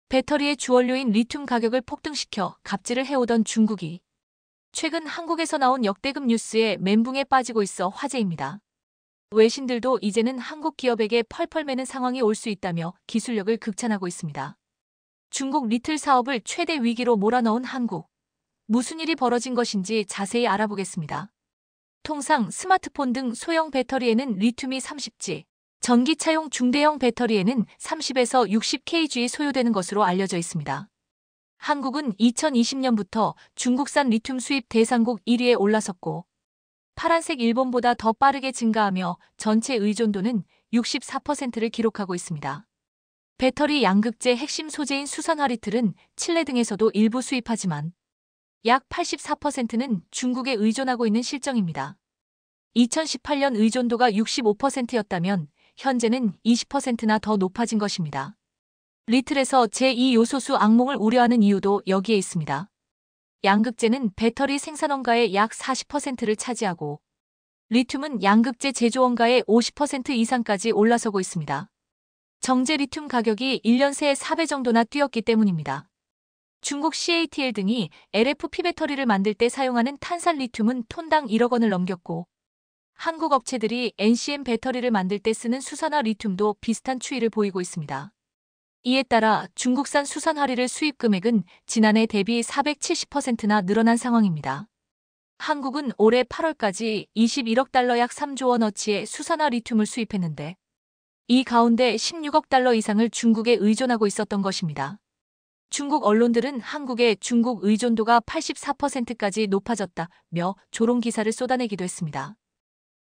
배터리의 주원료인 리튬 가격을 폭등시켜 갑질을 해오던 중국이 최근 한국에서 나온 역대급 뉴스에 멘붕에 빠지고 있어 화제입니다. 외신들도 이제는 한국 기업에게 펄펄 매는 상황이 올 수 있다며 기술력을 극찬하고 있습니다. 중국 리틀 사업을 최대 위기로 몰아넣은 한국. 무슨 일이 벌어진 것인지 자세히 알아보겠습니다. 통상 스마트폰 등 소형 배터리에는 리튬이 30G, 전기차용 중대형 배터리에는 30에서 60kg 소요되는 것으로 알려져 있습니다. 한국은 2020년부터 중국산 리튬 수입 대상국 1위에 올라섰고 파란색 일본보다 더 빠르게 증가하며 전체 의존도는 64%를 기록하고 있습니다. 배터리 양극재 핵심 소재인 수산화리틀은 칠레 등에서도 일부 수입하지만 약 84%는 중국에 의존하고 있는 실정입니다. 2018년 의존도가 65%였다면 현재는 20%나 더 높아진 것입니다. 리틀에서 제2요소수 악몽을 우려하는 이유도 여기에 있습니다. 양극재는 배터리 생산원가의 약 40%를 차지하고 리튬은 양극재 제조원가의 50% 이상까지 올라서고 있습니다. 정제 리튬 가격이 1년 새에 4배 정도나 뛰었기 때문입니다. 중국 CATL 등이 LFP 배터리를 만들 때 사용하는 탄산 리튬은 톤당 1억 원을 넘겼고 한국 업체들이 NCM 배터리를 만들 때 쓰는 수산화 리튬도 비슷한 추이를 보이고 있습니다. 이에 따라 중국산 수산화리를 수입 금액은 지난해 대비 470%나 늘어난 상황입니다. 한국은 올해 8월까지 21억 달러 약 3조 원어치의 수산화 리튬을 수입했는데 이 가운데 16억 달러 이상을 중국에 의존하고 있었던 것입니다. 중국 언론들은 한국의 중국 의존도가 84%까지 높아졌다며 조롱 기사를 쏟아내기도 했습니다.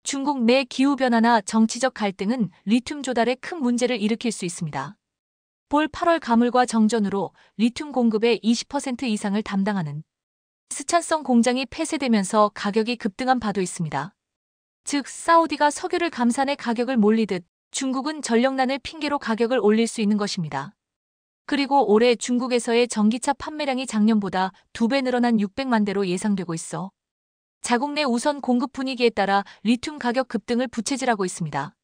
중국 내 기후변화나 정치적 갈등은 리튬 조달에 큰 문제를 일으킬 수 있습니다. 올 8월 가물과 정전으로 리튬 공급의 20% 이상을 담당하는 스촨성 공장이 폐쇄되면서 가격이 급등한 바도 있습니다. 즉 사우디가 석유를 감산해 가격을 몰리듯 중국은 전력난을 핑계로 가격을 올릴 수 있는 것입니다. 그리고 올해 중국에서의 전기차 판매량이 작년보다 2배 늘어난 600만 대로 예상되고 있어 자국 내 우선 공급 분위기에 따라 리튬 가격 급등을 부채질하고 있습니다.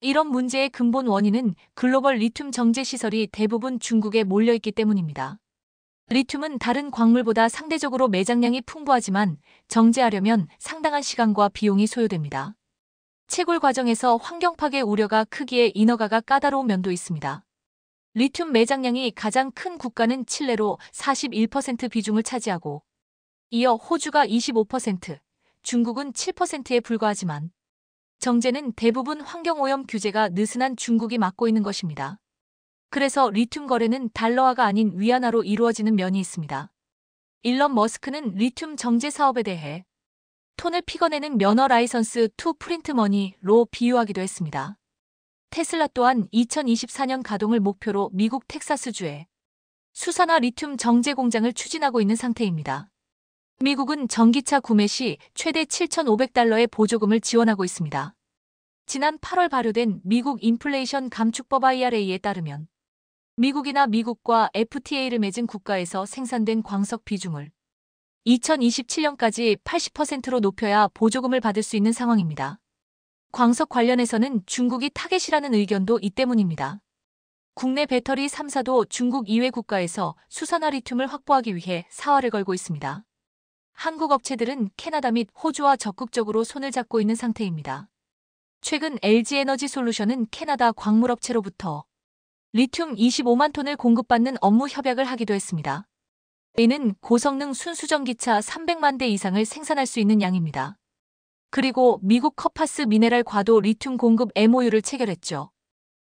이런 문제의 근본 원인은 글로벌 리튬 정제 시설이 대부분 중국에 몰려있기 때문입니다. 리튬은 다른 광물보다 상대적으로 매장량이 풍부하지만 정제하려면 상당한 시간과 비용이 소요됩니다. 채굴 과정에서 환경 파괴 우려가 크기에 인허가가 까다로운 면도 있습니다. 리튬 매장량이 가장 큰 국가는 칠레로 41% 비중을 차지하고 이어 호주가 25%, 중국은 7%에 불과하지만 정제는 대부분 환경오염 규제가 느슨한 중국이 맡고 있는 것입니다. 그래서 리튬 거래는 달러화가 아닌 위안화로 이루어지는 면이 있습니다. 일론 머스크는 리튬 정제 사업에 대해 톤을 피겨내는 면허 라이선스 투 프린트 머니로 비유하기도 했습니다. 테슬라 또한 2024년 가동을 목표로 미국 텍사스주에 수산화 리튬 정제 공장을 추진하고 있는 상태입니다. 미국은 전기차 구매 시 최대 7,500달러의 보조금을 지원하고 있습니다. 지난 8월 발효된 미국 인플레이션 감축법 IRA에 따르면 미국이나 미국과 FTA를 맺은 국가에서 생산된 광석 비중을 2027년까지 80%로 높여야 보조금을 받을 수 있는 상황입니다. 광석 관련해서는 중국이 타겟이라는 의견도 이 때문입니다. 국내 배터리 3사도 중국 이외 국가에서 수산화 리튬을 확보하기 위해 사활을 걸고 있습니다. 한국 업체들은 캐나다 및 호주와 적극적으로 손을 잡고 있는 상태입니다. 최근 LG에너지솔루션은 캐나다 광물업체로부터 리튬 25만 톤을 공급받는 업무 협약을 하기도 했습니다. 이는 고성능 순수전기차 300만 대 이상을 생산할 수 있는 양입니다. 그리고 미국 커파스 미네랄 과도 리튬 공급 MOU를 체결했죠.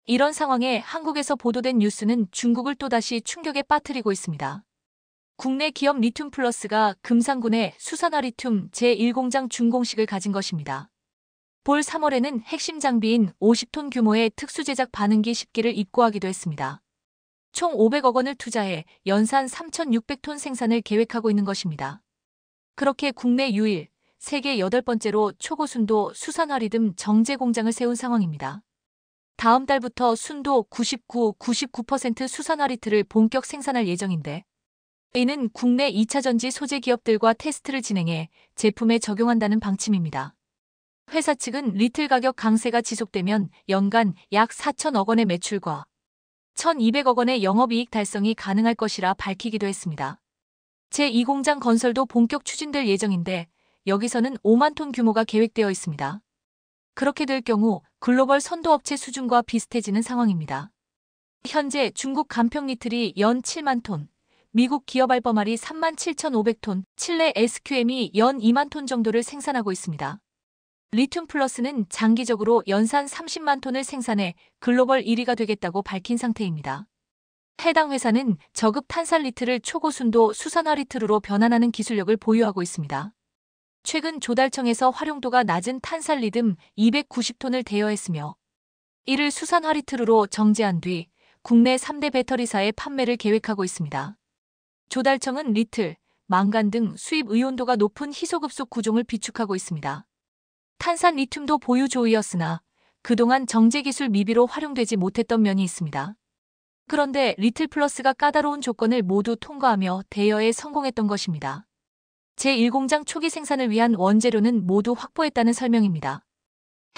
이런 상황에 한국에서 보도된 뉴스는 중국을 또다시 충격에 빠뜨리고 있습니다. 국내 기업 리튬 플러스가 금산군에 수산화 리튬 제1공장 준공식을 가진 것입니다. 올 3월에는 핵심 장비인 50톤 규모의 특수제작 반응기 10기를 입고하기도 했습니다. 총 500억 원을 투자해 연산 3,600톤 생산을 계획하고 있는 것입니다. 그렇게 국내 유일, 세계 8번째로 초고순도 수산화리듬 정제 공장을 세운 상황입니다. 다음 달부터 순도 99% 수산화리틀을 본격 생산할 예정인데, 이는 국내 2차 전지 소재 기업들과 테스트를 진행해 제품에 적용한다는 방침입니다. 회사 측은 리틀 가격 강세가 지속되면 연간 약 4천억 원의 매출과 1,200억 원의 영업이익 달성이 가능할 것이라 밝히기도 했습니다. 제2공장 건설도 본격 추진될 예정인데 여기서는 5만 톤 규모가 계획되어 있습니다. 그렇게 될 경우 글로벌 선도업체 수준과 비슷해지는 상황입니다. 현재 중국 간평 리틀이 연 7만 톤, 미국 기업 알버말이 37,500톤, 칠레 SQM이 연 2만 톤 정도를 생산하고 있습니다. 리튬 플러스는 장기적으로 연산 30만 톤을 생산해 글로벌 1위가 되겠다고 밝힌 상태입니다. 해당 회사는 저급 탄산 리틀을 초고순도 수산화 리틀로 변환하는 기술력을 보유하고 있습니다. 최근 조달청에서 활용도가 낮은 탄산 리듬 290톤을 대여했으며 이를 수산화 리틀로 정제한 뒤 국내 3대 배터리사에 판매를 계획하고 있습니다. 조달청은 리틀, 망간 등 수입 의존도가 높은 희소급속 구종을 비축하고 있습니다. 탄산 리튬도 보유 조이였으나 그동안 정제기술 미비로 활용되지 못했던 면이 있습니다. 그런데 리틀 플러스가 까다로운 조건을 모두 통과하며 대여에 성공했던 것입니다. 제1공장 초기 생산을 위한 원재료는 모두 확보했다는 설명입니다.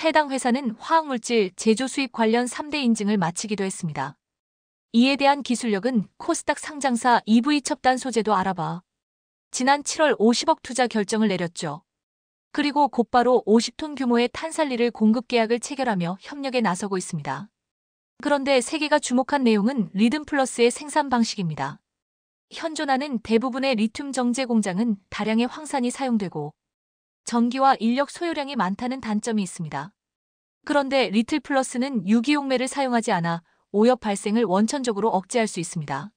해당 회사는 화학물질 제조 수입 관련 3대 인증을 마치기도 했습니다. 이에 대한 기술력은 코스닥 상장사 EV 첩단 소재도 알아봐 지난 7월 50억 투자 결정을 내렸죠. 그리고 곧바로 50톤 규모의 탄산리를 공급 계약을 체결하며 협력에 나서고 있습니다. 그런데 세계가 주목한 내용은 리듬 플러스의 생산 방식입니다. 현존하는 대부분의 리튬 정제 공장은 다량의 황산이 사용되고 전기와 인력 소요량이 많다는 단점이 있습니다. 그런데 리틀 플러스는 유기용매를 사용하지 않아 오염 발생을 원천적으로 억제할 수 있습니다.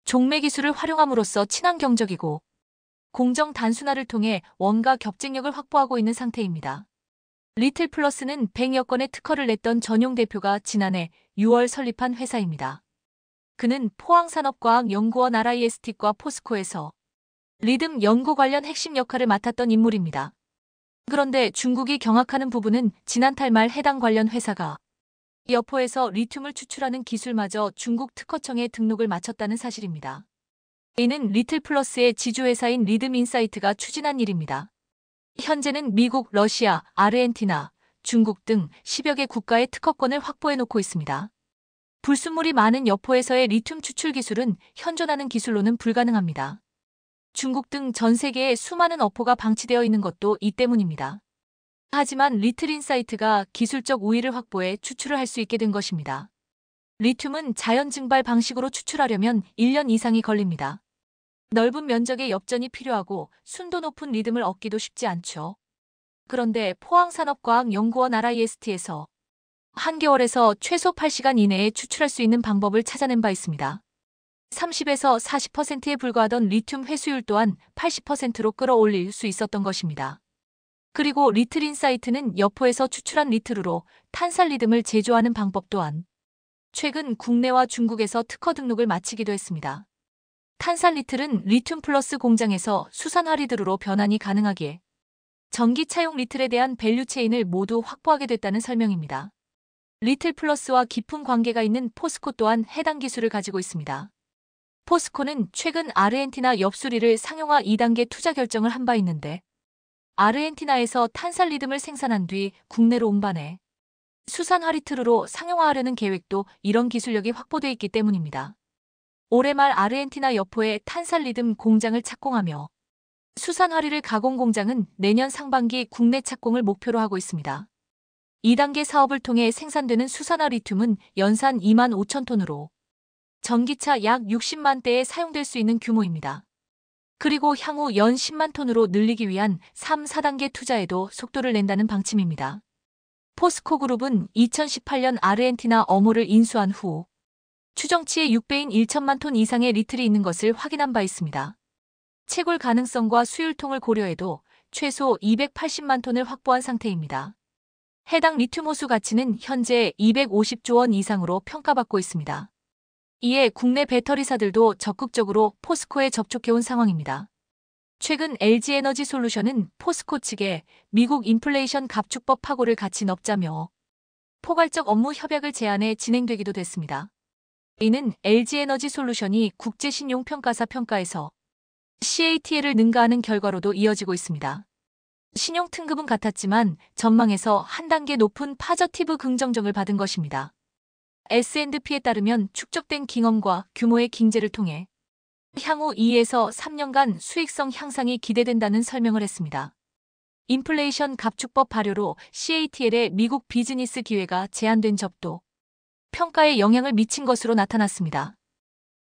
종매 기술을 활용함으로써 친환경적이고 공정 단순화를 통해 원가 경쟁력을 확보하고 있는 상태입니다. 리틀 플러스는 100여 건의 특허를 냈던 전용 대표가 지난해 6월 설립한 회사입니다. 그는 포항산업과학연구원 RIST과 포스코에서 리듬 연구 관련 핵심 역할을 맡았던 인물입니다. 그런데 중국이 경악하는 부분은 지난달 말 해당 관련 회사가 여포에서 리튬을 추출하는 기술마저 중국 특허청에 등록을 마쳤다는 사실입니다. 이는 리틀 플러스의 지주회사인 리듬 인사이트가 추진한 일입니다. 현재는 미국, 러시아, 아르헨티나, 중국 등 10여 개 국가의 특허권을 확보해놓고 있습니다. 불순물이 많은 여포에서의 리튬 추출 기술은 현존하는 기술로는 불가능합니다. 중국 등 전 세계에 수많은 어포가 방치되어 있는 것도 이 때문입니다. 하지만 리틀 인사이트가 기술적 우위를 확보해 추출을 할 수 있게 된 것입니다. 리튬은 자연 증발 방식으로 추출하려면 1년 이상이 걸립니다. 넓은 면적의 엽전이 필요하고 순도 높은 리듬을 얻기도 쉽지 않죠. 그런데 포항산업과학연구원 RIST에서 한겨울에서 최소 8시간 이내에 추출할 수 있는 방법을 찾아낸 바 있습니다. 30에서 40%에 불과하던 리튬 회수율 또한 80%로 끌어올릴 수 있었던 것입니다. 그리고 리틀 인사이트는 여포에서 추출한 리틀로 탄산 리듬을 제조하는 방법 또한 최근 국내와 중국에서 특허 등록을 마치기도 했습니다. 탄산 리틀은 리튬 플러스 공장에서 수산화 리틀로 변환이 가능하기에 전기차용 리틀에 대한 밸류체인을 모두 확보하게 됐다는 설명입니다. 리틀 플러스와 깊은 관계가 있는 포스코 또한 해당 기술을 가지고 있습니다. 포스코는 최근 아르헨티나 엽수리를 상용화 2단계 투자 결정을 한 바 있는데 아르헨티나에서 탄산 리듬을 생산한 뒤 국내로 운반해 수산화 리틀로 상용화하려는 계획도 이런 기술력이 확보돼 있기 때문입니다. 올해 말 아르헨티나 여포에 탄산 리듬 공장을 착공하며 수산화리를 가공 공장은 내년 상반기 국내 착공을 목표로 하고 있습니다. 2단계 사업을 통해 생산되는 수산화 리튬은 연산 2만 5천 톤으로 전기차 약 60만 대에 사용될 수 있는 규모입니다. 그리고 향후 연 10만 톤으로 늘리기 위한 3, 4단계 투자에도 속도를 낸다는 방침입니다. 포스코 그룹은 2018년 아르헨티나 어모를 인수한 후 추정치의 6배인 1천만 톤 이상의 리틀이 있는 것을 확인한 바 있습니다. 채굴 가능성과 수율통을 고려해도 최소 280만 톤을 확보한 상태입니다. 해당 리튬 호수 가치는 현재 250조 원 이상으로 평가받고 있습니다. 이에 국내 배터리사들도 적극적으로 포스코에 접촉해온 상황입니다. 최근 LG에너지솔루션은 포스코 측에 미국 인플레이션 갑축법 파고를 같이 넣자며 포괄적 업무 협약을 제안해 진행되기도 됐습니다. 이는 LG에너지솔루션이 국제신용평가사 평가에서 CATL을 능가하는 결과로도 이어지고 있습니다. 신용 등급은 같았지만 전망에서 한 단계 높은 파저티브 긍정적을 받은 것입니다. S&P에 따르면 축적된 깅엄과 규모의 깅제를 통해 향후 2에서 3년간 수익성 향상이 기대된다는 설명을 했습니다. 인플레이션 갑축법 발효로 CATL의 미국 비즈니스 기회가 제한된 점도 평가에 영향을 미친 것으로 나타났습니다.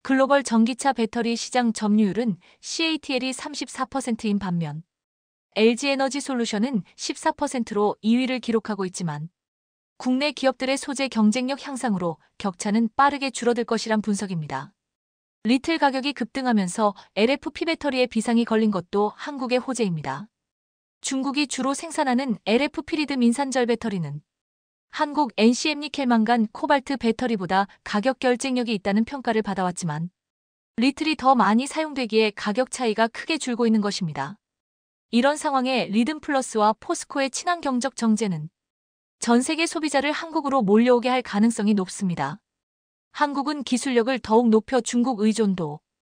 글로벌 전기차 배터리 시장 점유율은 CATL이 34%인 반면 LG에너지솔루션은 14%로 2위를 기록하고 있지만 국내 기업들의 소재 경쟁력 향상으로 격차는 빠르게 줄어들 것이란 분석입니다. 리틀 가격이 급등하면서 LFP 배터리에 비상이 걸린 것도 한국의 호재입니다. 중국이 주로 생산하는 LFP 리드 민산절 배터리는 한국 NCM니켈망간 코발트 배터리보다 가격 경쟁력이 있다는 평가를 받아왔지만 리틀이 더 많이 사용되기에 가격 차이가 크게 줄고 있는 것입니다. 이런 상황에 리듬플러스와 포스코의 친환 경적 정제는 전 세계 소비자를 한국으로 몰려오게 할 가능성이 높습니다. 한국은 기술력을 더욱 높여 중국 의존도